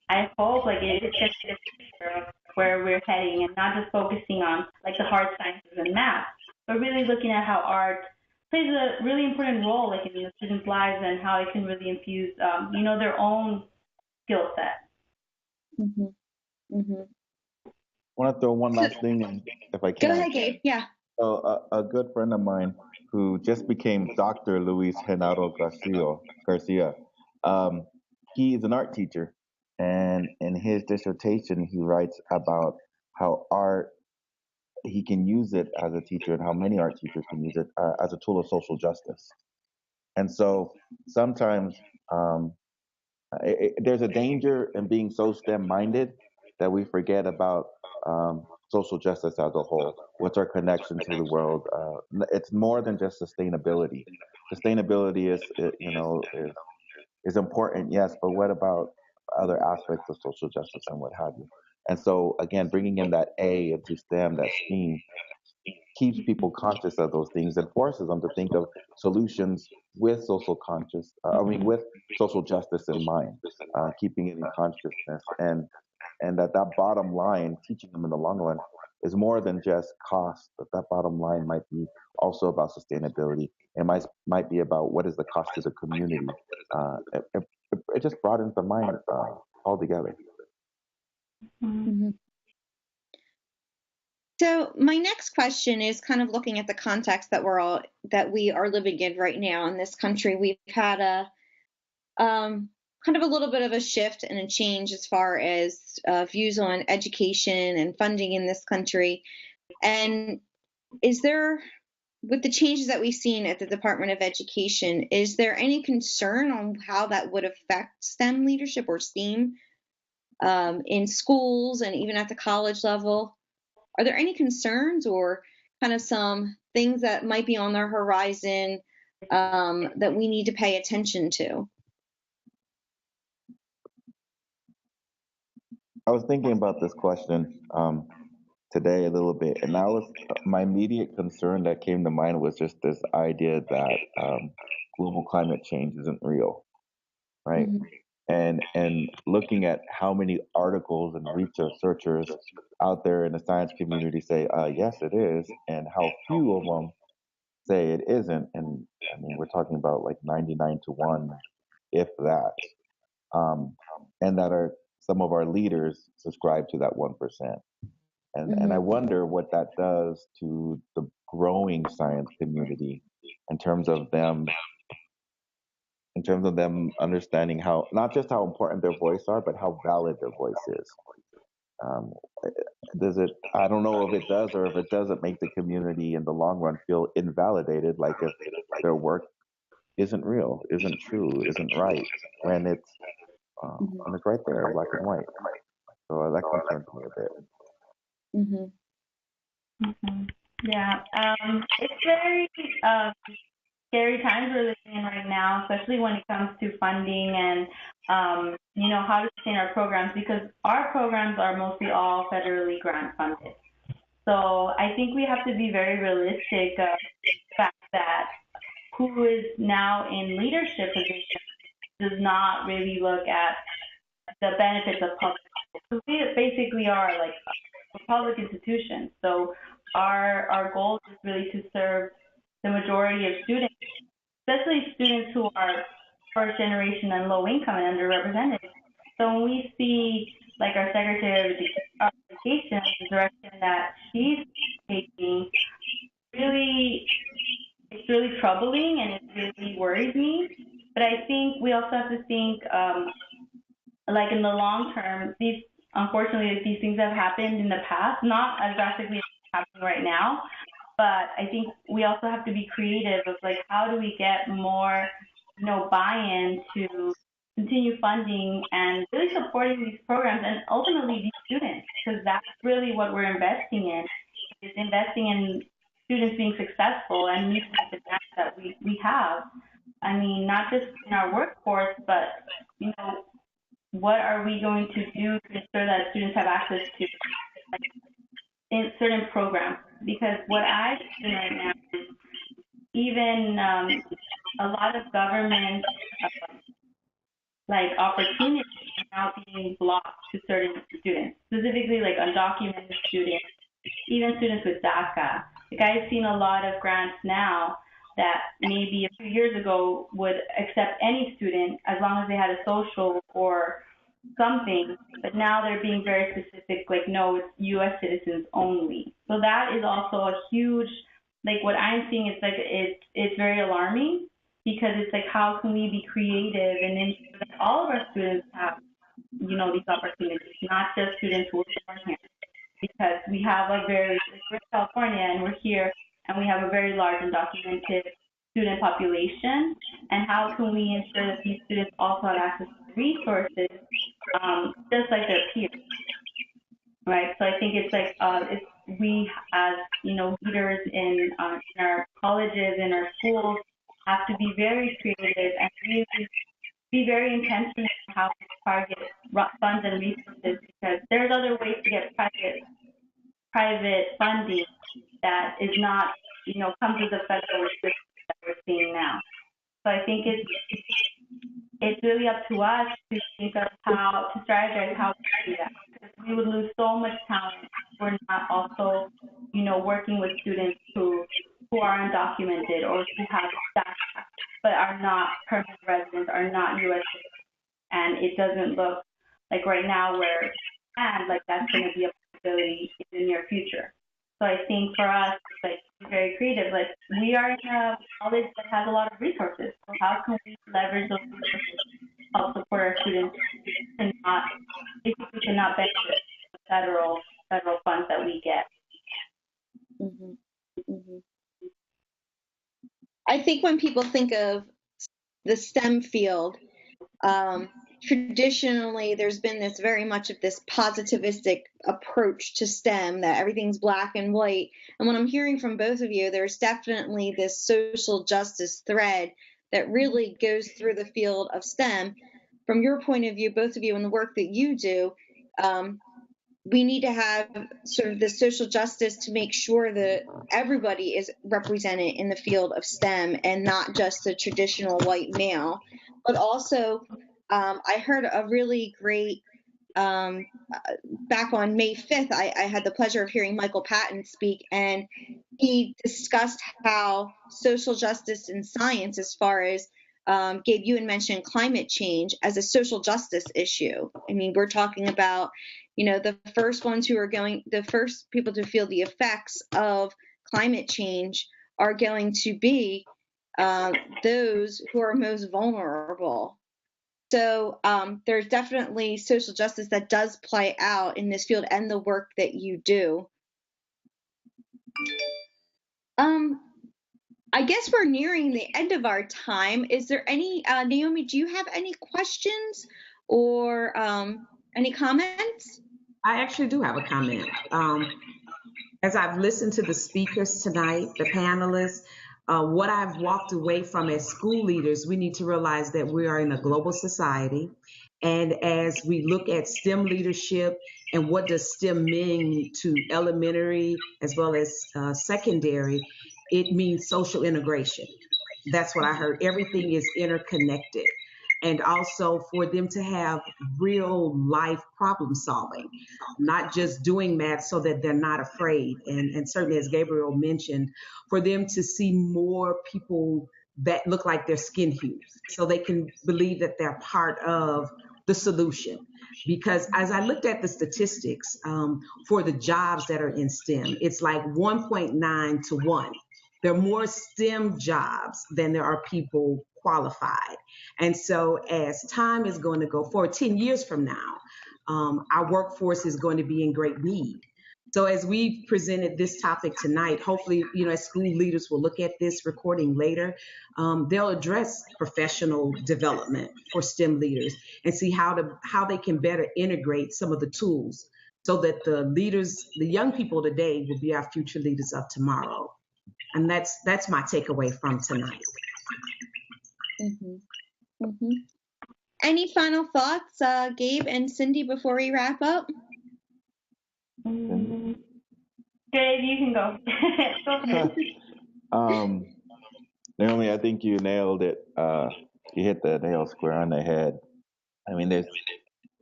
I hope, like it is going to be the future of where we're heading, and not just focusing on like the hard sciences and math, but really looking at how art plays a really important role like in the students' lives, and how it can really infuse, their own skill set. I want to throw one last thing in, if I can. Go ahead, Gabe. Yeah. So a good friend of mine who just became Dr. Luis Genaro Garcia, he is an art teacher, and in his dissertation he writes about how art, he can use it as a teacher, and how many art teachers can use it as a tool of social justice. And so sometimes there's a danger in being so STEM minded that we forget about social justice as a whole. What's our connection to the world? It's more than just sustainability. Sustainability is important, yes, but what about other aspects of social justice and what have you? And so again, bringing in that A into STEM, that STEAM, keeps people conscious of those things and forces them to think of solutions with with social justice in mind, keeping it in consciousness, and that bottom line, teaching them in the long run, is more than just cost. That bottom line might be also about sustainability. It might be about what is the cost to the community. It just broadens the mind altogether. So my next question is kind of looking at the context that we are living in right now in this country. We've had a kind of a little bit of a shift and a change as far as views on education and funding in this country. And is there, with the changes that we've seen at the Department of Education, is there any concern on how that would affect STEM leadership or STEAM in schools and even at the college level? Are there any concerns or kind of some things that might be on the horizon that we need to pay attention to? I was thinking about this question today a little bit, and my immediate concern that came to mind was just this idea that global climate change isn't real, right? And looking at how many articles and researchers out there in the science community say yes it is, and how few of them say it isn't. And I mean, we're talking about like 99 to 1, if that, and that are some of our leaders subscribe to that 1%. And I wonder what that does to the growing science community in terms of them understanding how, not just how important their voice are, but how valid their voice is. Does it? I don't know if it does, or if it doesn't make the community in the long run feel invalidated, like if their work isn't real, isn't true, isn't right, when it's right there, black and white. So that concerns me a bit. Yeah, it's very scary times we're living in right now, especially when it comes to funding and how to sustain our programs, because our programs are mostly all federally grant funded. So I think we have to be very realistic of the fact that who is now in leadership positions does not really look at the benefits of public schools. So we basically are like a public institution. So our goal is really to serve the majority of students, especially students who are first generation and low income and underrepresented. So when we see like our Secretary of Education, the direction that she's taking, really, it's really troubling and it really worries me. But I think we also have to think, like in the long term, unfortunately these things have happened in the past, not as drastically as happening right now. But I think we also have to be creative of like how do we get more, buy-in to continue funding and really supporting these programs and ultimately these students, because that's really what we're investing in, is investing in students being successful and meeting the demands that we have. I mean, not just in our workforce, but what are we going to do to ensure that students have access to like, in certain programs? Because what I've seen right now is even a lot of government like opportunities are now being blocked to certain students, specifically like undocumented students, even students with DACA. Like I've seen a lot of grants now that maybe a few years ago would accept any student as long as they had a social or something, but now they're being very specific, like, no, it's U.S. citizens only. So that is also a huge, like what I'm seeing is like, it's very alarming, because it's like, how can we be creative and ensure that all of our students have, these opportunities, not just students who are born here, because we have we're in California and we're here and we have a very large undocumented student population, and how can we ensure that these students also have access to resources, just like their peers, right? So I think it's like it's we as leaders in our colleges, in our schools, have to be very creative and really be very intentional in how we target funds and resources, because there's other ways to get private funding that is not comes with the federal restrictions that we're seeing now. So I think it's really up to us to think of how to strategize how we do that. Because we would lose so much talent if we're not also, working with students who are undocumented or who have status but are not permanent residents, are not U.S. citizens, and it doesn't look like right now like that's going to be a possibility in the near future. So I think for us, it's like be very creative. Like we are in a college that has a lot of resources. So how can we leverage those resources to help support our students cannot benefit the federal funds that we get? Mm-hmm. Mm-hmm. I think when people think of the STEM field, traditionally there's been this very much of this positivistic approach to STEM, that everything's black and white. And what I'm hearing from both of you, there's definitely this social justice thread that really goes through the field of STEM. From your point of view, both of you, and the work that you do, we need to have sort of the social justice to make sure that everybody is represented in the field of STEM and not just the traditional white male. But also, I heard a really great, back on May 5th, I had the pleasure of hearing Michael Patton speak, and he discussed how social justice in science, as far as Gabe, you had mentioned climate change as a social justice issue. I mean, we're talking about, the first people to feel the effects of climate change are going to be those who are most vulnerable. So there's definitely social justice that does play out in this field and the work that you do. I guess we're nearing the end of our time. Is there any, Naomi, do you have any questions or any comments? I actually do have a comment. As I've listened to the speakers tonight, the panelists, What I've walked away from as school leaders, we need to realize that we are in a global society. And as we look at STEM leadership and what does STEM mean to elementary as well as secondary, it means social integration. That's what I heard. Everything is interconnected. And also for them to have real life problem solving, not just doing math so that they're not afraid. And certainly, as Gabriel mentioned, for them to see more people that look like their skin hues so they can believe that they're part of the solution. Because as I looked at the statistics for the jobs that are in STEM, it's like 1.9 to 1. There are more STEM jobs than there are people qualified. And so, as time is going to go forward, 10 years from now, our workforce is going to be in great need. So, as we presented this topic tonight, hopefully, as school leaders will look at this recording later, they'll address professional development for STEM leaders and see how they can better integrate some of the tools so that the leaders, the young people today, will be our future leaders of tomorrow. And that's my takeaway from tonight. Mm-hmm. Mm-hmm. Any final thoughts, Gabe and Cindy, before we wrap up? Gabe, you can go. Naomi, I think you nailed it. You hit the nail square on the head. I mean,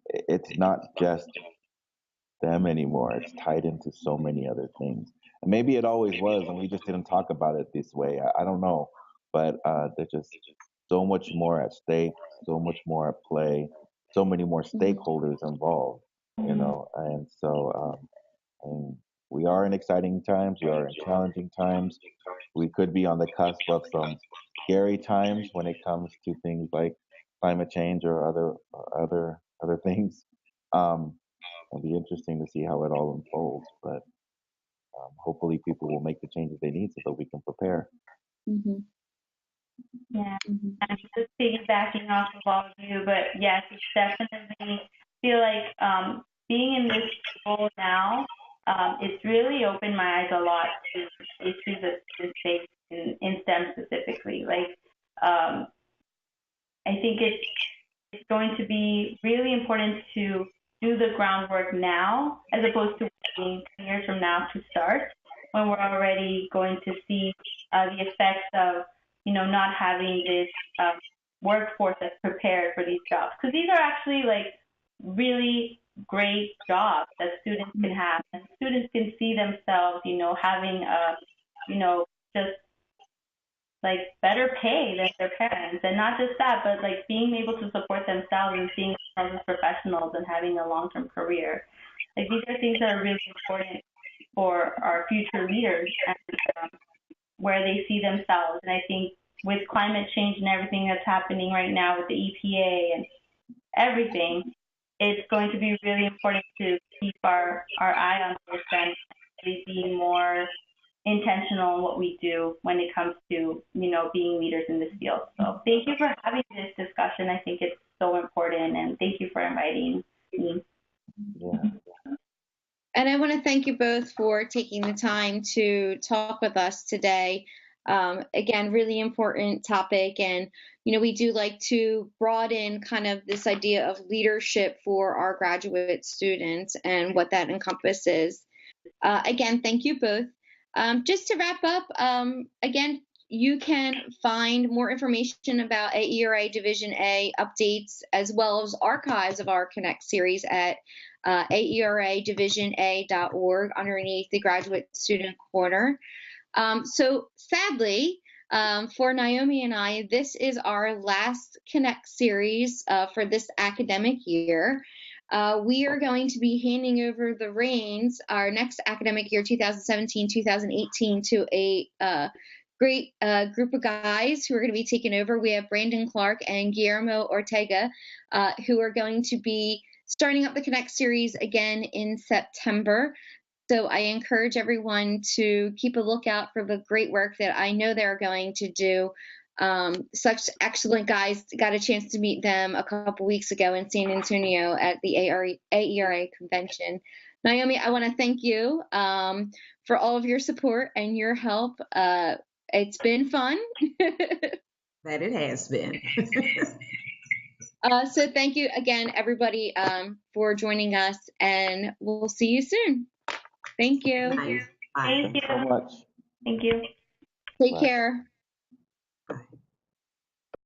it's not just them anymore. It's tied into so many other things. And maybe it always was, and we just didn't talk about it this way. I don't know. But there's just so much more at stake, so much more at play, so many more stakeholders involved, And so and we are in exciting times. We are in challenging times. We could be on the cusp of some scary times when it comes to things like climate change or other things. It'll be interesting to see how it all unfolds, but hopefully people will make the changes they need so that we can prepare. Mm-hmm. Yeah, I'm just piggybacking off of all of you, but yes, it's definitely feel like being in this role now, it's really opened my eyes a lot to issues of student safety in STEM specifically. Like, I think it's going to be really important to do the groundwork now as opposed to waiting 10 years from now to start when we're already going to see the effects of not having this workforce that's prepared for these jobs, because these are actually like really great jobs that students can have, and students can see themselves having just like better pay than their parents, and not just that, but like being able to support themselves and seeing themselves as professionals and having a long-term career. Like, these are things that are really important for our future leaders and where they see themselves. And I think with climate change and everything that's happening right now with the EPA and everything, it's going to be really important to keep our eye on this and really be more intentional in what we do when it comes to being leaders in this field. So thank you for having this discussion. I think it's so important, and thank you for inviting me. Yeah. And I want to thank you both for taking the time to talk with us today. Again, really important topic. And, we do like to broaden kind of this idea of leadership for our graduate students and what that encompasses. Again, thank you both. Just to wrap up, again, you can find more information about AERA Division A updates as well as archives of our Connect series at aeradivision.org underneath the Graduate Student Corner. So sadly, for Naomi and I, this is our last Connect series for this academic year. We are going to be handing over the reins our next academic year, 2017-2018, to a great group of guys who are going to be taking over. We have Brandon Clark and Guillermo Ortega, who are going to be starting up the Connect series again in September. So I encourage everyone to keep a lookout for the great work that I know they're going to do. Such excellent guys. Got a chance to meet them a couple weeks ago in San Antonio at the AERA convention. Naomi, I want to thank you for all of your support and your help It's been fun. That it has been. So thank you again, everybody, for joining us, and we'll see you soon. Thank you. Nice. Bye. Thank Thanks you. so much. Thank you. Take Bye. care.